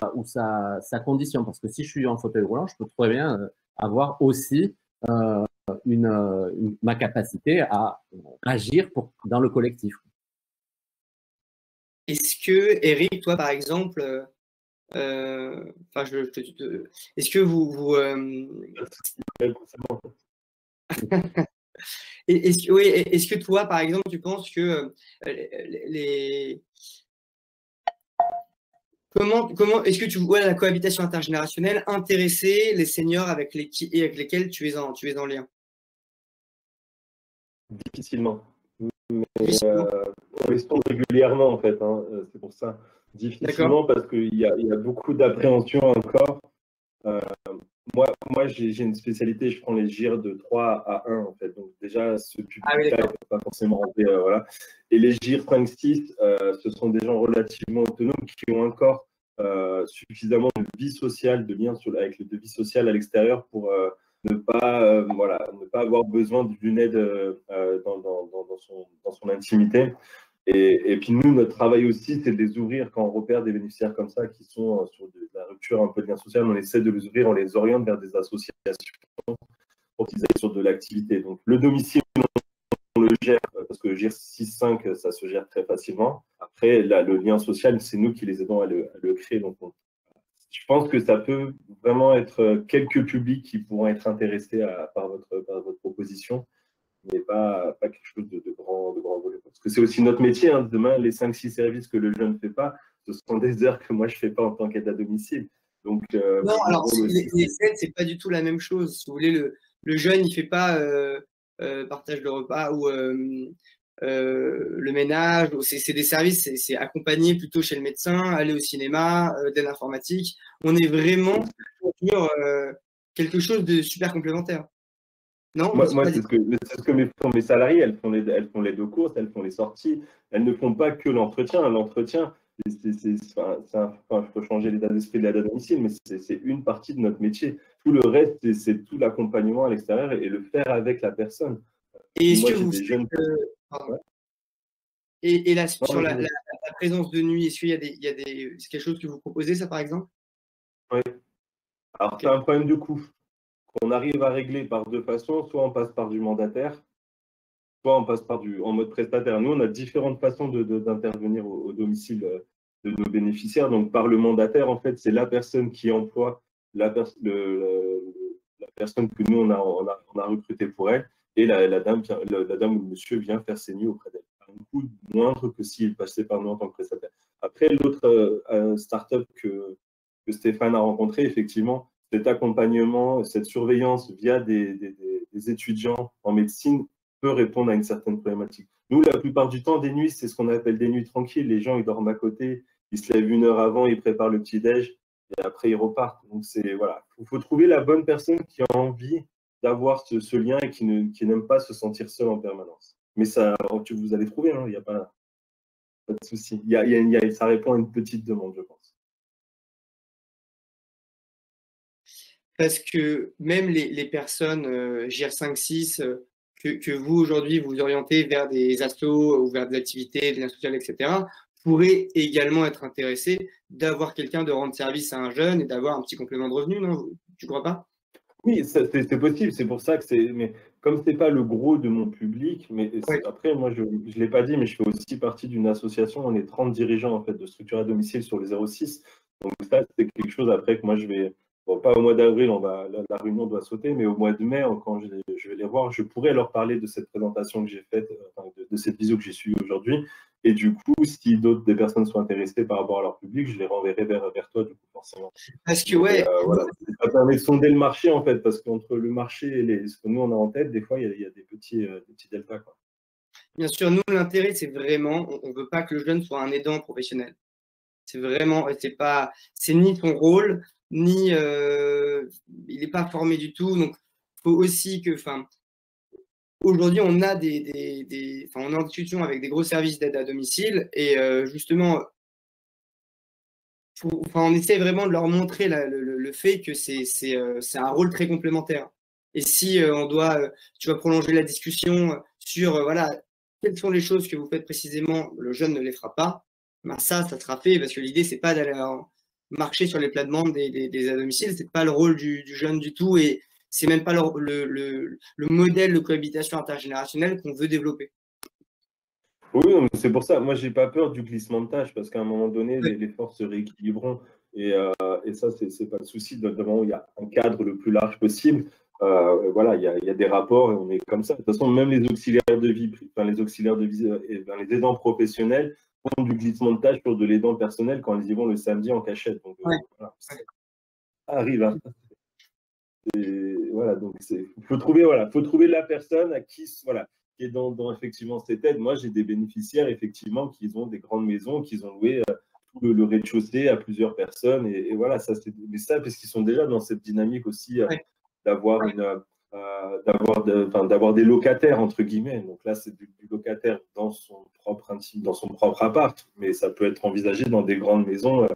Speaker 5: condition. Parce que si je suis en fauteuil roulant, je peux très bien avoir aussi ma capacité à agir dans le collectif.
Speaker 1: Est-ce que, Eric, toi, par exemple, Enfin, est-ce que vous oui, est-ce que toi, par exemple, tu penses que comment est-ce que tu vois la cohabitation intergénérationnelle intéresser les seniors avec lesquels tu es en lien?
Speaker 4: Difficilement. Mais on répond régulièrement, en fait, hein, c'est pour ça. Difficilement, parce qu'il y a beaucoup d'appréhension encore. Moi j'ai une spécialité, je prends les GIR de 3 à 1, en fait. Donc, déjà, ce public-là, il ne peut pas forcément rentrer. Voilà. Et les GIR 5-6, ce sont des gens relativement autonomes qui ont encore suffisamment de vie sociale, de lien de vie sociale à l'extérieur pour ne pas avoir besoin d'une aide dans son intimité. Et puis nous, notre travail aussi, c'est de les ouvrir quand on repère des bénéficiaires comme ça qui sont sur de la rupture un peu de lien social. On essaie de les ouvrir, on les oriente vers des associations pour qu'ils aillent sur de l'activité. Donc le domicile, on le gère parce que GIR 6-5, ça se gère très facilement. Après, là, le lien social, c'est nous qui les aidons à le créer. Donc je pense que ça peut vraiment être quelques publics qui pourront être intéressés par votre proposition, mais pas quelque chose de grand volume. Parce que c'est aussi notre métier. Hein. Demain, les 5-6 services que le jeune ne fait pas, ce sont des heures que moi, je ne fais pas en tant qu'aide à domicile. Donc,
Speaker 1: non, alors, les aides, ce n'est pas du tout la même chose. Si vous voulez, le jeune, il ne fait pas partage de repas ou le ménage. C'est des services, c'est accompagner plutôt chez le médecin, aller au cinéma, d'aide informatique. On est vraiment sur quelque chose de super complémentaire. Non,
Speaker 4: moi c'est ce que font mes salariés. Elles font les deux courses, elles font les sorties. Elles ne font pas que l'entretien. L'entretien, il faut changer l'état d'esprit de l'aide à domicile, mais c'est une partie de notre métier. Tout le reste, c'est tout l'accompagnement à l'extérieur et le faire avec la personne.
Speaker 1: Et est-ce que vous sur la présence de nuit, est-ce qu'il y a c'est quelque chose que vous proposez, ça, par exemple?
Speaker 4: Oui. Alors, c'est un problème de coût qu'on arrive à régler par deux façons. Soit on passe par du mandataire, soit on passe en mode prestataire. Nous, on a différentes façons d'intervenir au domicile de nos bénéficiaires. Donc, par le mandataire, en fait, c'est la personne qui emploie la personne que nous, on a recrutée pour elle. Et la dame ou le monsieur vient faire ses nuits auprès d'elle. Un coût moindre que s'il passait par nous en tant que prestataire. Après, l'autre start-up que Stéphane a rencontré, effectivement, cet accompagnement, cette surveillance via des étudiants en médecine peut répondre à une certaine problématique. Nous, la plupart du temps, des nuits, c'est ce qu'on appelle des nuits tranquilles. Les gens, ils dorment à côté, ils se lèvent 1 heure avant, ils préparent le petit-déj et après, ils repartent. Donc, voilà. Il faut trouver la bonne personne qui a envie d'avoir ce lien et qui n'aime pas se sentir seul en permanence. Mais ça, vous allez trouver, il n'y a pas de souci. Ça répond à une petite demande, je pense.
Speaker 1: Parce que même les personnes GIR 5-6 que vous, aujourd'hui, vous orientez vers des assos ou vers des activités, des liens sociaux, etc., pourraient également être intéressées d'avoir quelqu'un de rendre service à un jeune et d'avoir un petit complément de revenu, non? Tu ne crois pas?
Speaker 4: Oui, c'est possible. C'est pour ça que mais comme ce n'est pas le gros de mon public, mais après, moi, je ne l'ai pas dit, mais je fais aussi partie d'une association. On est 30 dirigeants en fait, de structures à domicile sur le 06. Donc ça, c'est quelque chose après que moi, je vais... Bon, pas au mois d'avril, la réunion doit sauter, mais au mois de mai, quand je vais les voir, je pourrais leur parler de cette présentation que j'ai faite, de cette visio que j'ai suivie aujourd'hui. Et du coup, si des personnes sont intéressées par rapport à leur public, je les renverrai vers toi, du coup, forcément.
Speaker 1: Parce que,
Speaker 4: voilà, ça permet de sonder le marché, en fait, parce qu'entre le marché et ce que nous, on a en tête, des fois, il y a des petits deltas, quoi.
Speaker 1: Bien sûr, nous, l'intérêt, c'est vraiment, on ne veut pas que le jeune soit un aidant professionnel. C'est vraiment, c'est ni son rôle, ni il n'est pas formé du tout. Donc, il faut aussi que, aujourd'hui, on a on est en discussion avec des gros services d'aide à domicile et justement, on essaie vraiment de leur montrer le fait que c'est un rôle très complémentaire. Et si tu vas prolonger la discussion sur voilà, quelles sont les choses que vous faites précisément, le jeune ne les fera pas, ben ça sera fait parce que l'idée, c'est pas d'aller marcher sur les plates-bandes des à domicile, c'est pas le rôle du jeune du tout et c'est même pas le modèle de cohabitation intergénérationnelle qu'on veut développer.
Speaker 4: Oui, c'est pour ça. Moi, j'ai pas peur du glissement de tâches parce qu'à un moment donné, les forces se rééquilibreront. Et ça, c'est pas le souci, notamment où il y a un cadre le plus large possible. Voilà, il y a des rapports et on est comme ça. De toute façon, même les auxiliaires de vie, les aidants professionnels font du glissement de tâches sur de l'aidant personnel quand ils y vont le samedi en cachette. Donc, voilà, ça arrive. Hein. Voilà, donc faut trouver la personne à qui, voilà, qui est dans effectivement cette aide. Moi, j'ai des bénéficiaires effectivement qui ont des grandes maisons, qui ont loué tout le rez-de-chaussée à plusieurs personnes et voilà, ça c'est ça parce qu'ils sont déjà dans cette dynamique aussi d'avoir d'avoir des locataires entre guillemets. Donc là, c'est du locataire dans son propre intime, dans son propre appart, mais ça peut être envisagé dans des grandes maisons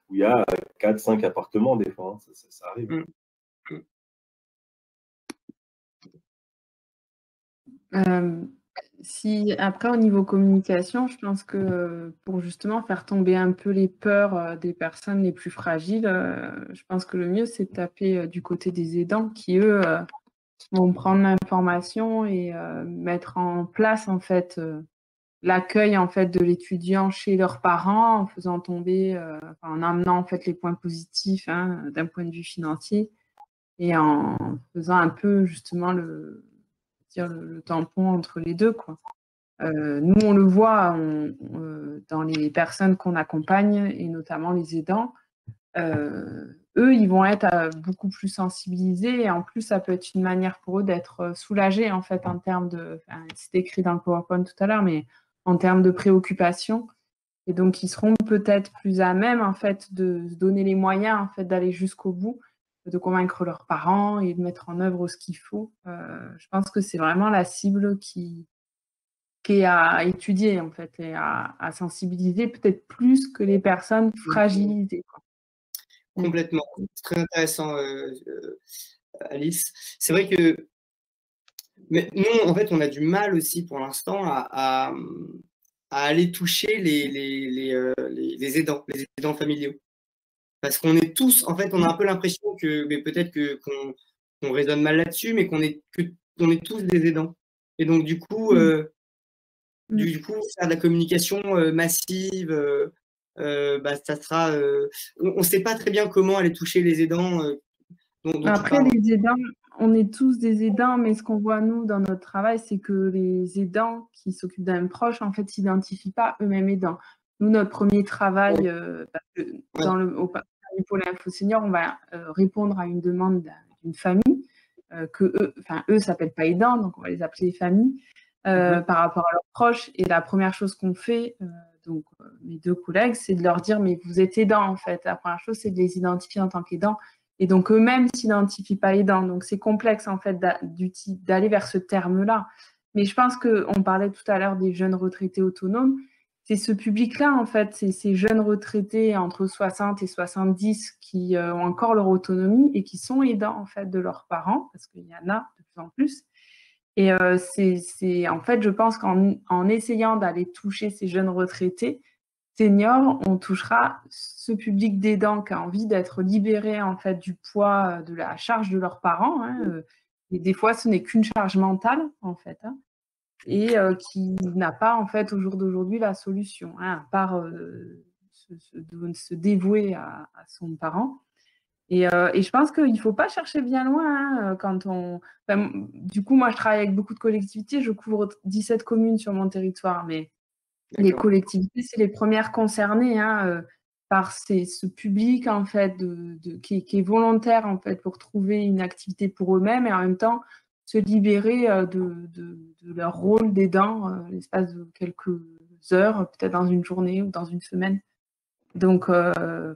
Speaker 4: où il y a 4-5 appartements des fois. Hein. Ça arrive.
Speaker 2: Si après au niveau communication, je pense que pour justement faire tomber un peu les peurs des personnes les plus fragiles, je pense que le mieux c'est de taper du côté des aidants qui eux vont prendre l'information et mettre en place en fait l'accueil en fait de l'étudiant chez leurs parents en faisant tomber, en amenant en fait les points positifs hein, d'un point de vue financier et en faisant un peu justement le tampon entre les deux, quoi. Nous, on le voit dans les personnes qu'on accompagne, et notamment les aidants. Eux, ils vont être beaucoup plus sensibilisés, et en plus, ça peut être une manière pour eux d'être soulagés, en fait, en termes de... Enfin, c'est écrit dans le PowerPoint tout à l'heure, mais en termes de préoccupation. Et donc, ils seront peut-être plus à même, en fait, de se donner les moyens, en fait, d'aller jusqu'au bout, de convaincre leurs parents et de mettre en œuvre ce qu'il faut. Je pense que c'est vraiment la cible qui est à étudier, en fait, et à sensibiliser peut-être plus que les personnes fragilisées, quoi.
Speaker 1: Complètement. C'est très intéressant, Alice. C'est vrai que mais nous, en fait, on a du mal aussi pour l'instant à aller toucher les aidants familiaux. Parce qu'on est tous, en fait, on a un peu l'impression que, mais peut-être qu'on raisonne mal là-dessus, mais qu'on est tous des aidants. Et donc, du coup, faire de la communication massive, ça sera. On ne sait pas très bien comment aller toucher les aidants.
Speaker 2: Après, les aidants, on est tous des aidants, mais ce qu'on voit, nous, dans notre travail, c'est que les aidants qui s'occupent d'un proche, en fait, s'identifient pas eux-mêmes aidants. Nous, notre premier travail, au pôle Info Senior, on va répondre à une demande d'une famille, eux s'appellent pas aidants, donc on va les appeler familles, par rapport à leurs proches. Et la première chose qu'on fait, mes deux collègues, c'est de leur dire, mais vous êtes aidants, en fait. La première chose, c'est de les identifier en tant qu'aidants. Et donc, eux-mêmes ne s'identifient pas aidants. Donc, c'est complexe, en fait, d'aller vers ce terme-là. Mais je pense qu'on parlait tout à l'heure des jeunes retraités autonomes. C'est ce public-là, en fait, c'est ces jeunes retraités entre 60 et 70 qui ont encore leur autonomie et qui sont aidants, en fait, de leurs parents, parce qu'il y en a de plus en plus. Et c'est en fait, je pense qu'en essayant d'aller toucher ces jeunes retraités, seniors, on touchera ce public d'aidants qui a envie d'être libéré en fait du poids de la charge de leurs parents. Hein, et des fois, ce n'est qu'une charge mentale en fait, hein, et qui n'a pas en fait au jour d'aujourd'hui la solution, hein, à part se dévouer à son parent. Et je pense qu'il ne faut pas chercher bien loin quand on... Enfin, du coup, moi, je travaille avec beaucoup de collectivités. Je couvre 17 communes sur mon territoire, mais les collectivités, c'est les premières concernées par ce public en fait qui est volontaire en fait pour trouver une activité pour eux-mêmes et en même temps se libérer de leur rôle d'aidant l'espace de quelques heures, peut-être dans une journée ou dans une semaine. Donc, voilà,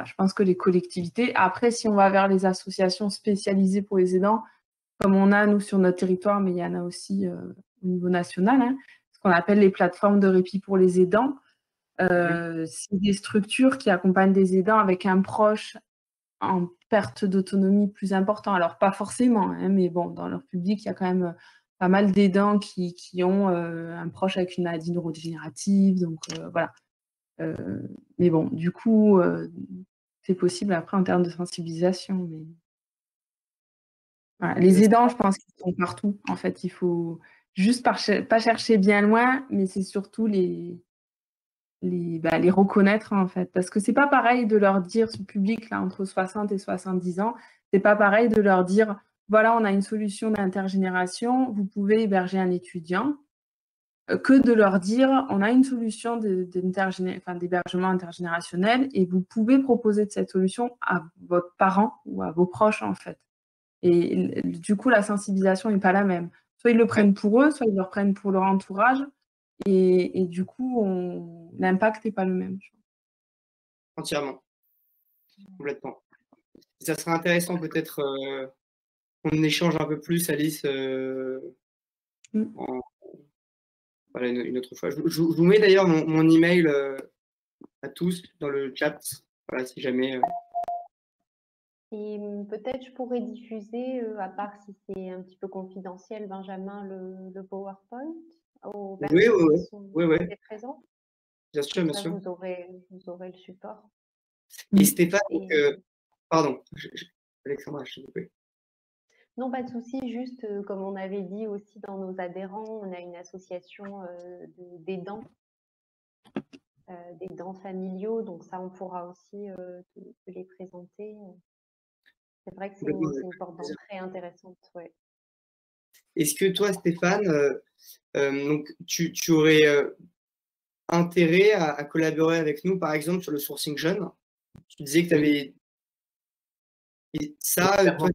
Speaker 2: je pense que les collectivités. Après, si on va vers les associations spécialisées pour les aidants, comme on a nous sur notre territoire, mais il y en a aussi au niveau national, hein, ce qu'on appelle les plateformes de répit pour les aidants. C'est des structures qui accompagnent des aidants avec un proche en perte d'autonomie plus important. Alors, pas forcément, hein, mais bon, dans leur public, il y a quand même pas mal d'aidants qui ont un proche avec une maladie neurodégénérative. Donc, voilà. Mais bon, du coup, c'est possible après en termes de sensibilisation. Mais... Voilà. Les aidants, je pense qu'ils sont partout. En fait, il faut juste pas chercher bien loin, mais c'est surtout les les reconnaître en fait. Parce que c'est pas pareil de leur dire, ce public-là, entre 60 et 70 ans, c'est pas pareil de leur dire, voilà, on a une solution d'intergénération, vous pouvez héberger un étudiant, que de leur dire, on a une solution d'hébergement intergénérationnel et vous pouvez proposer de cette solution à votre parent ou à vos proches en fait. Et du coup, la sensibilisation n'est pas la même. Soit ils le prennent pour eux, soit ils le prennent pour leur entourage. Et du coup, l'impact n'est pas le même.
Speaker 1: Entièrement. Complètement. Ça serait intéressant peut-être qu'on échange un peu plus, Alice, voilà, une autre fois. Je vous mets d'ailleurs mon email à tous dans le chat, voilà, si jamais.
Speaker 3: Et peut-être je pourrais diffuser, à part si c'est un petit peu confidentiel, Benjamin, le PowerPoint aux personnes qui sont présentes.
Speaker 1: Bien sûr, bien sûr.
Speaker 3: Vous aurez le support.
Speaker 1: Et Stéphane, pardon, Alexandra, je t'ai coupé.
Speaker 3: Non, pas de souci, juste comme on avait dit aussi dans nos adhérents, on a une association d'aidants familiaux, donc ça on pourra aussi te les présenter. C'est vrai que c'est une porte d'entrée intéressante. Ouais.
Speaker 1: Est-ce que toi, Stéphane, donc, tu aurais intérêt à collaborer avec nous, par exemple, sur le sourcing jeune? Tu disais que tu avais. Et ça, toi,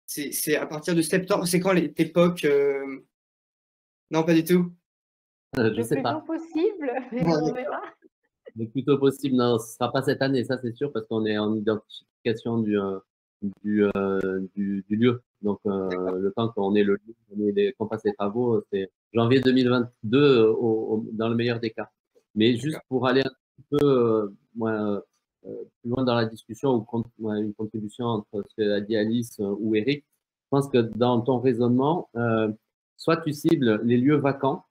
Speaker 1: c'est à partir de septembre. C'est quand l'époque Non, pas du tout.
Speaker 5: Je sais pas.
Speaker 3: Le plus tôt possible, mais on verra.
Speaker 5: Le plus tôt possible, non, ce ne sera pas cette année, ça c'est sûr, parce qu'on est en identification du lieu. Donc, le temps qu'on ait le lieu, qu'on fasse les travaux, c'est janvier 2022 dans le meilleur des cas. Mais juste pour aller un petit peu plus loin dans la discussion ou une contribution entre ce qu'a dit Alice ou Eric, je pense que dans ton raisonnement, soit tu cibles les lieux vacants,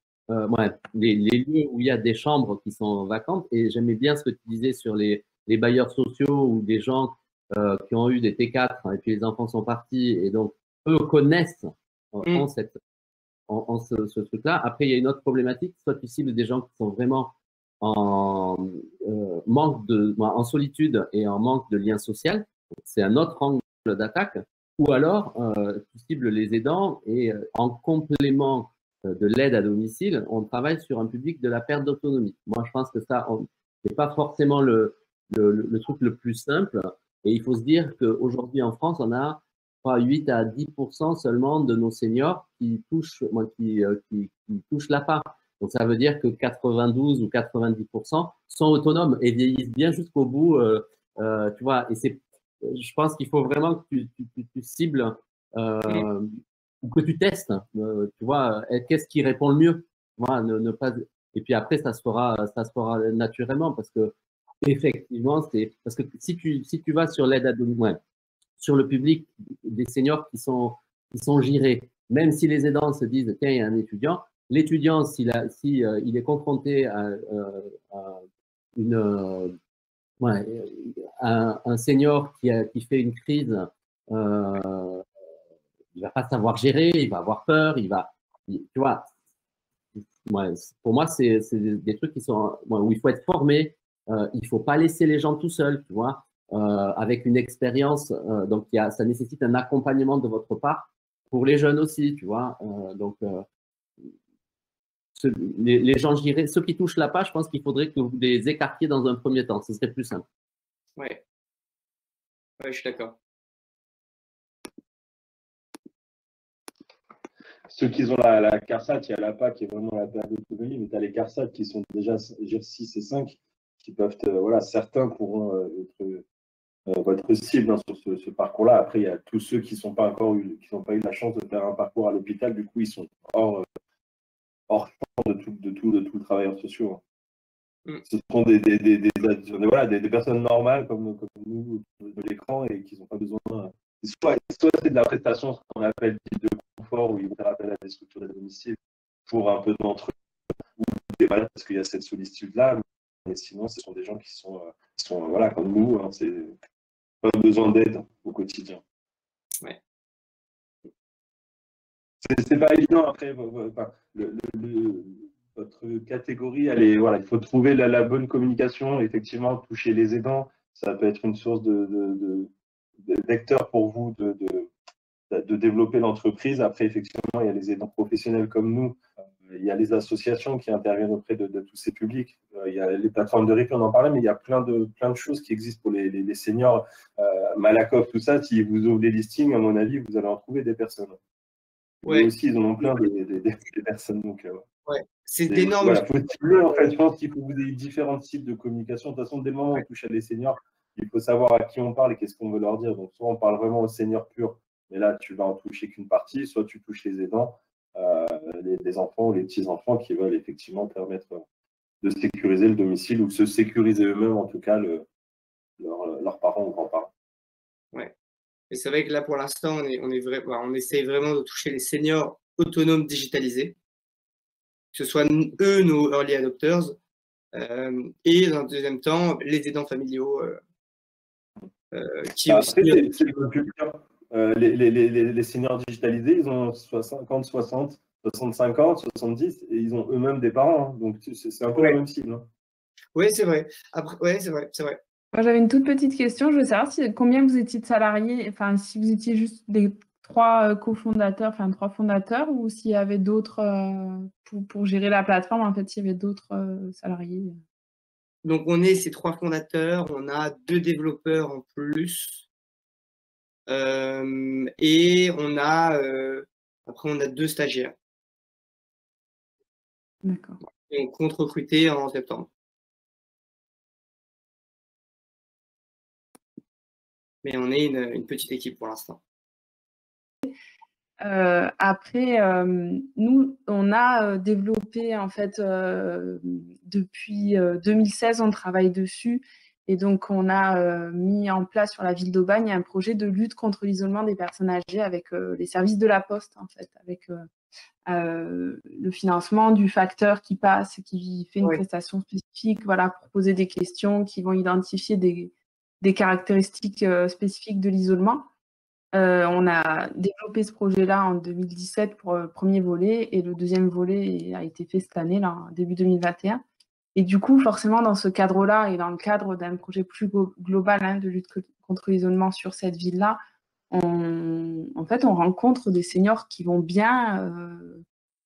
Speaker 5: les lieux où il y a des chambres qui sont vacantes, et j'aimais bien ce que tu disais sur les bailleurs sociaux ou des gens qui ont eu des T4 et puis les enfants sont partis et donc eux connaissent ce truc-là. Après, il y a une autre problématique, soit tu cibles des gens qui sont vraiment en en solitude et en manque de lien social, c'est un autre angle d'attaque, ou alors tu cibles les aidants et en complément de l'aide à domicile, on travaille sur un public de la perte d'autonomie. Moi, je pense que ça, c'est pas forcément le truc le plus simple. Et il faut se dire qu'aujourd'hui en France, on a 8 à 10% seulement de nos seniors qui touchent l'APA. Donc ça veut dire que 92 ou 90% sont autonomes et vieillissent bien jusqu'au bout. Tu vois, et je pense qu'il faut vraiment que tu cibles ou que tu testes. Tu vois, qu'est-ce qui répond le mieux? Voilà, ne pas. Et puis après, ça se fera naturellement parce que effectivement, c'est parce que si tu vas sur l'aide à domicile, sur le public des seniors qui sont gérés, même si les aidants se disent tiens, il y a un étudiant, l'étudiant s'il est confronté à un senior qui fait une crise, il va pas savoir gérer, il va avoir peur, tu vois. Pour moi, c'est des trucs qui sont où il faut être formé. Il faut pas laisser les gens tout seuls, tu vois, avec une expérience. Donc, ça nécessite un accompagnement de votre part pour les jeunes aussi, tu vois. Donc, les gens, je dirais, ceux qui touchent la page, je pense qu'il faudrait que vous les écartiez dans un premier temps. Ce serait plus simple.
Speaker 1: Ouais, je suis d'accord.
Speaker 4: Ceux qui ont la CARSAT, il y a l'APA qui est vraiment la perte d'autonomie, mais tu as les CARSAT qui sont déjà GIR6 et 5 qui peuvent, certains pourront être votre cible sur ce parcours-là. Après, il y a tous ceux qui n'ont pas eu la chance de faire un parcours à l'hôpital, du coup, ils sont hors champ de tout le travailleur social. Ce sont des personnes normales comme nous de l'écran et qui n'ont pas besoin. Soit c'est de la prestation, ce qu'on appelle de confort, où ils vont faire appel à des structures de domicile pour un peu d'entre ou des malades parce qu'il y a cette solitude-là. Mais sinon, ce sont des gens qui sont comme nous. Hein, c'est pas besoin d'aide au quotidien.
Speaker 1: Ouais.
Speaker 4: C'est pas évident après. votre catégorie, elle est, voilà, il faut trouver la bonne communication. Effectivement, toucher les aidants, ça peut être une source d'acteurs pour vous de développer l'entreprise. Après, effectivement, il y a les aidants professionnels comme nous. Il y a les associations qui interviennent auprès de tous ces publics. Il y a les plateformes de répit, on en parlait, mais il y a plein de choses qui existent pour les seniors. Malakoff, tout ça, si vous ouvrez les listings, à mon avis, vous allez en trouver des personnes.
Speaker 1: Ouais.
Speaker 4: Eux aussi, ils en ont plein des personnes. Donc,
Speaker 1: ouais. C'est d'énormes.
Speaker 4: Voilà, faut cibler, en fait. Je pense qu'il faut que vous ayez différents types de communication. De toute façon, dès le moment où on touche à des seniors, il faut savoir à qui on parle et qu'est-ce qu'on veut leur dire. Donc, soit on parle vraiment aux seniors purs, mais là, tu vas en toucher qu'une partie, soit tu touches les aidants, les enfants ou les petits-enfants qui veulent effectivement permettre de sécuriser le domicile ou de se sécuriser eux-mêmes, en tout cas, leurs parents ou grands-parents.
Speaker 1: Ouais. Et c'est vrai que là, pour l'instant, on essaye vraiment de toucher les seniors autonomes digitalisés, que ce soit eux, nos early adopters, et dans un deuxième temps, les aidants familiaux qui
Speaker 4: Après,
Speaker 1: aussi.
Speaker 4: c'est le public. Les seniors digitalisés, ils ont 50, 60, 65 ans, 70, et ils ont eux-mêmes des parents. Hein. Donc, c'est un peu la même cible. Hein.
Speaker 1: Oui, c'est vrai. Après, ouais, c'est vrai.
Speaker 2: Moi, j'avais une toute petite question. Je veux savoir combien vous étiez de salariés, enfin, si vous étiez juste des 3 cofondateurs, enfin 3 fondateurs, ou s'il y avait d'autres pour gérer la plateforme, en fait, s'il y avait d'autres salariés.
Speaker 1: Donc, on est ces 3 fondateurs, on a 2 développeurs en plus, et après, on a 2 stagiaires.
Speaker 2: D'accord.
Speaker 1: Et on compte recruter en septembre. Mais on est une petite équipe pour l'instant.
Speaker 2: Après, nous, on a développé, en fait, depuis 2016, on travaille dessus. Et donc, on a mis en place sur la ville d'Aubagne un projet de lutte contre l'isolement des personnes âgées avec les services de la Poste, en fait, avec le financement du facteur qui passe, qui fait une prestation spécifique, voilà, pour poser des questions qui vont identifier des caractéristiques spécifiques de l'isolement. On a développé ce projet-là en 2017 pour le premier volet et le deuxième volet a été fait cette année, là, début 2021. Et du coup, forcément, dans ce cadre-là et dans le cadre d'un projet plus global de lutte contre l'isolement sur cette ville-là, en fait, on rencontre des seniors qui vont bien,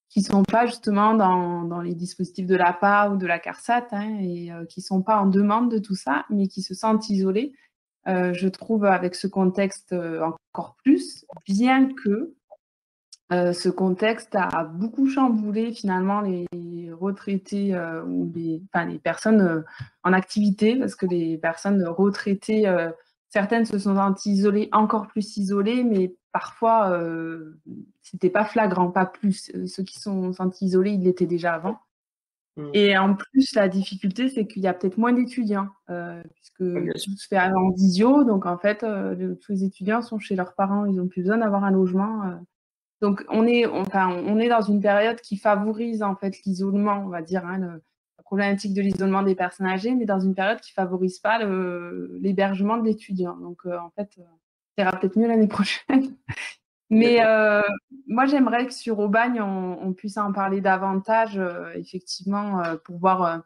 Speaker 2: qui ne sont pas justement dans les dispositifs de l'APA ou de la CARSAT et qui ne sont pas en demande de tout ça, mais qui se sentent isolés. Je trouve avec ce contexte encore plus, bien que ce contexte a beaucoup chamboulé finalement les retraités ou les personnes en activité, parce que les personnes retraitées, certaines se sont senties isolées, encore plus isolées, mais parfois c'était pas flagrant, pas plus. Ceux qui sont sentis isolés, ils l'étaient déjà avant. Et en plus, la difficulté, c'est qu'il y a peut-être moins d'étudiants, puisque tout se fait en visio. Donc, en fait, tous les étudiants sont chez leurs parents. Ils n'ont plus besoin d'avoir un logement. Donc, on est dans une période qui favorise, en fait, l'isolement, on va dire, la problématique de l'isolement des personnes âgées, mais dans une période qui ne favorise pas l'hébergement de l'étudiant. Donc, en fait, ça ira peut-être mieux l'année prochaine. Mais moi, j'aimerais que sur Aubagne, on puisse en parler davantage, effectivement, pour voir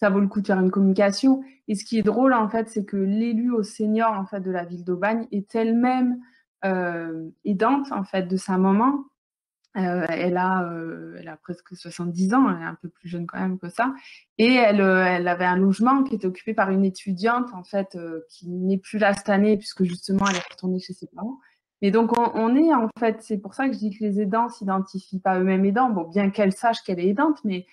Speaker 2: ça vaut le coup de faire une communication. Et ce qui est drôle, en fait, c'est que l'élu au senior en fait, de la ville d'Aubagne est elle-même aidante en fait, de sa maman. Elle a presque 70 ans, elle est un peu plus jeune quand même que ça. Et elle avait un logement qui était occupé par une étudiante, en fait, qui n'est plus là cette année, puisque justement, elle est retournée chez ses parents. Et donc, on est en fait, c'est pour ça que je dis que les aidants ne s'identifient pas eux-mêmes aidants, bon, bien qu'elle sache qu'elle est aidante, mais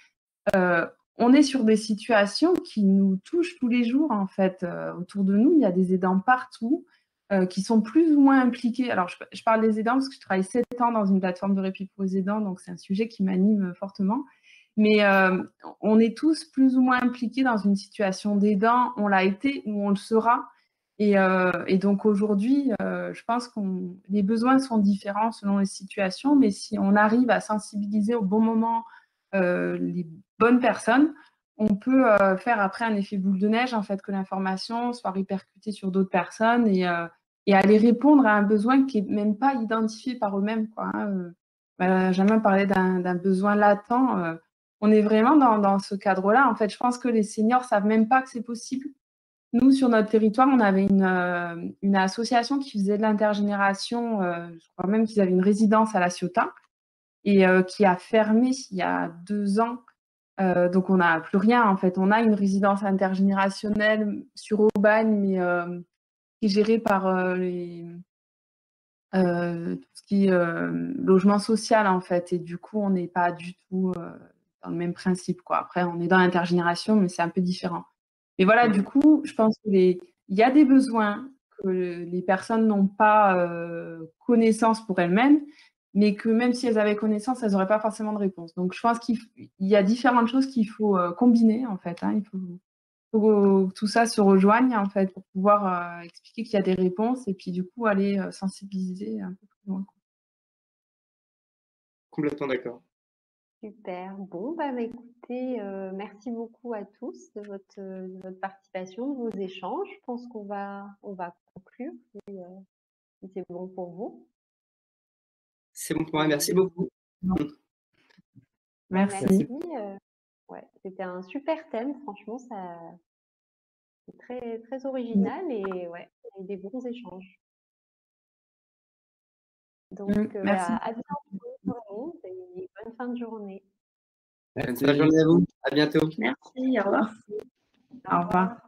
Speaker 2: on est sur des situations qui nous touchent tous les jours, en fait. Autour de nous, il y a des aidants partout qui sont plus ou moins impliqués. Alors, je parle des aidants parce que je travaille 7 ans dans une plateforme de répit pour les aidants, donc c'est un sujet qui m'anime fortement. Mais on est tous plus ou moins impliqués dans une situation d'aidant. On l'a été ou on le sera. Et donc aujourd'hui, je pense que les besoins sont différents selon les situations, mais si on arrive à sensibiliser au bon moment les bonnes personnes, on peut faire après un effet boule de neige, en fait, que l'information soit répercutée sur d'autres personnes et aller répondre à un besoin qui n'est même pas identifié par eux-mêmes. Jamais parler d'un besoin latent. on est vraiment dans ce cadre-là. En fait, je pense que les seniors savent même pas que c'est possible. Nous, sur notre territoire, on avait une association qui faisait de l'intergénération. Je crois même qu'ils avaient une résidence à La Ciotat et qui a fermé il y a 2 ans. Donc, on n'a plus rien, en fait. On a une résidence intergénérationnelle sur Aubagne, mais qui est gérée par tout ce qui est logement social, en fait. Et du coup, on n'est pas du tout dans le même principe, quoi. Après, on est dans l'intergénération, mais c'est un peu différent. Mais voilà, du coup, je pense qu'il y a des besoins que les personnes n'ont pas connaissance pour elles-mêmes, mais que même si elles avaient connaissance, elles n'auraient pas forcément de réponse. Donc, je pense qu'il y a différentes choses qu'il faut combiner, en fait. Hein. Il faut que tout ça se rejoigne, en fait, pour pouvoir expliquer qu'il y a des réponses et puis, du coup, aller sensibiliser un peu plus loin.
Speaker 1: Complètement d'accord.
Speaker 3: Super. Bon, bah, écoutez, merci beaucoup à tous de votre participation, de vos échanges. Je pense qu'on va conclure si c'est bon pour vous.
Speaker 1: C'est bon pour moi, merci beaucoup.
Speaker 2: Merci.
Speaker 3: Ouais, c'était un super thème, franchement, c'est très, très original et ouais, il y a eu des bons échanges. Donc,
Speaker 2: Merci.
Speaker 3: à bientôt tout le monde et bonne fin de journée.
Speaker 1: Bonne journée à vous. À bientôt.
Speaker 7: Merci, au revoir.
Speaker 2: Au revoir.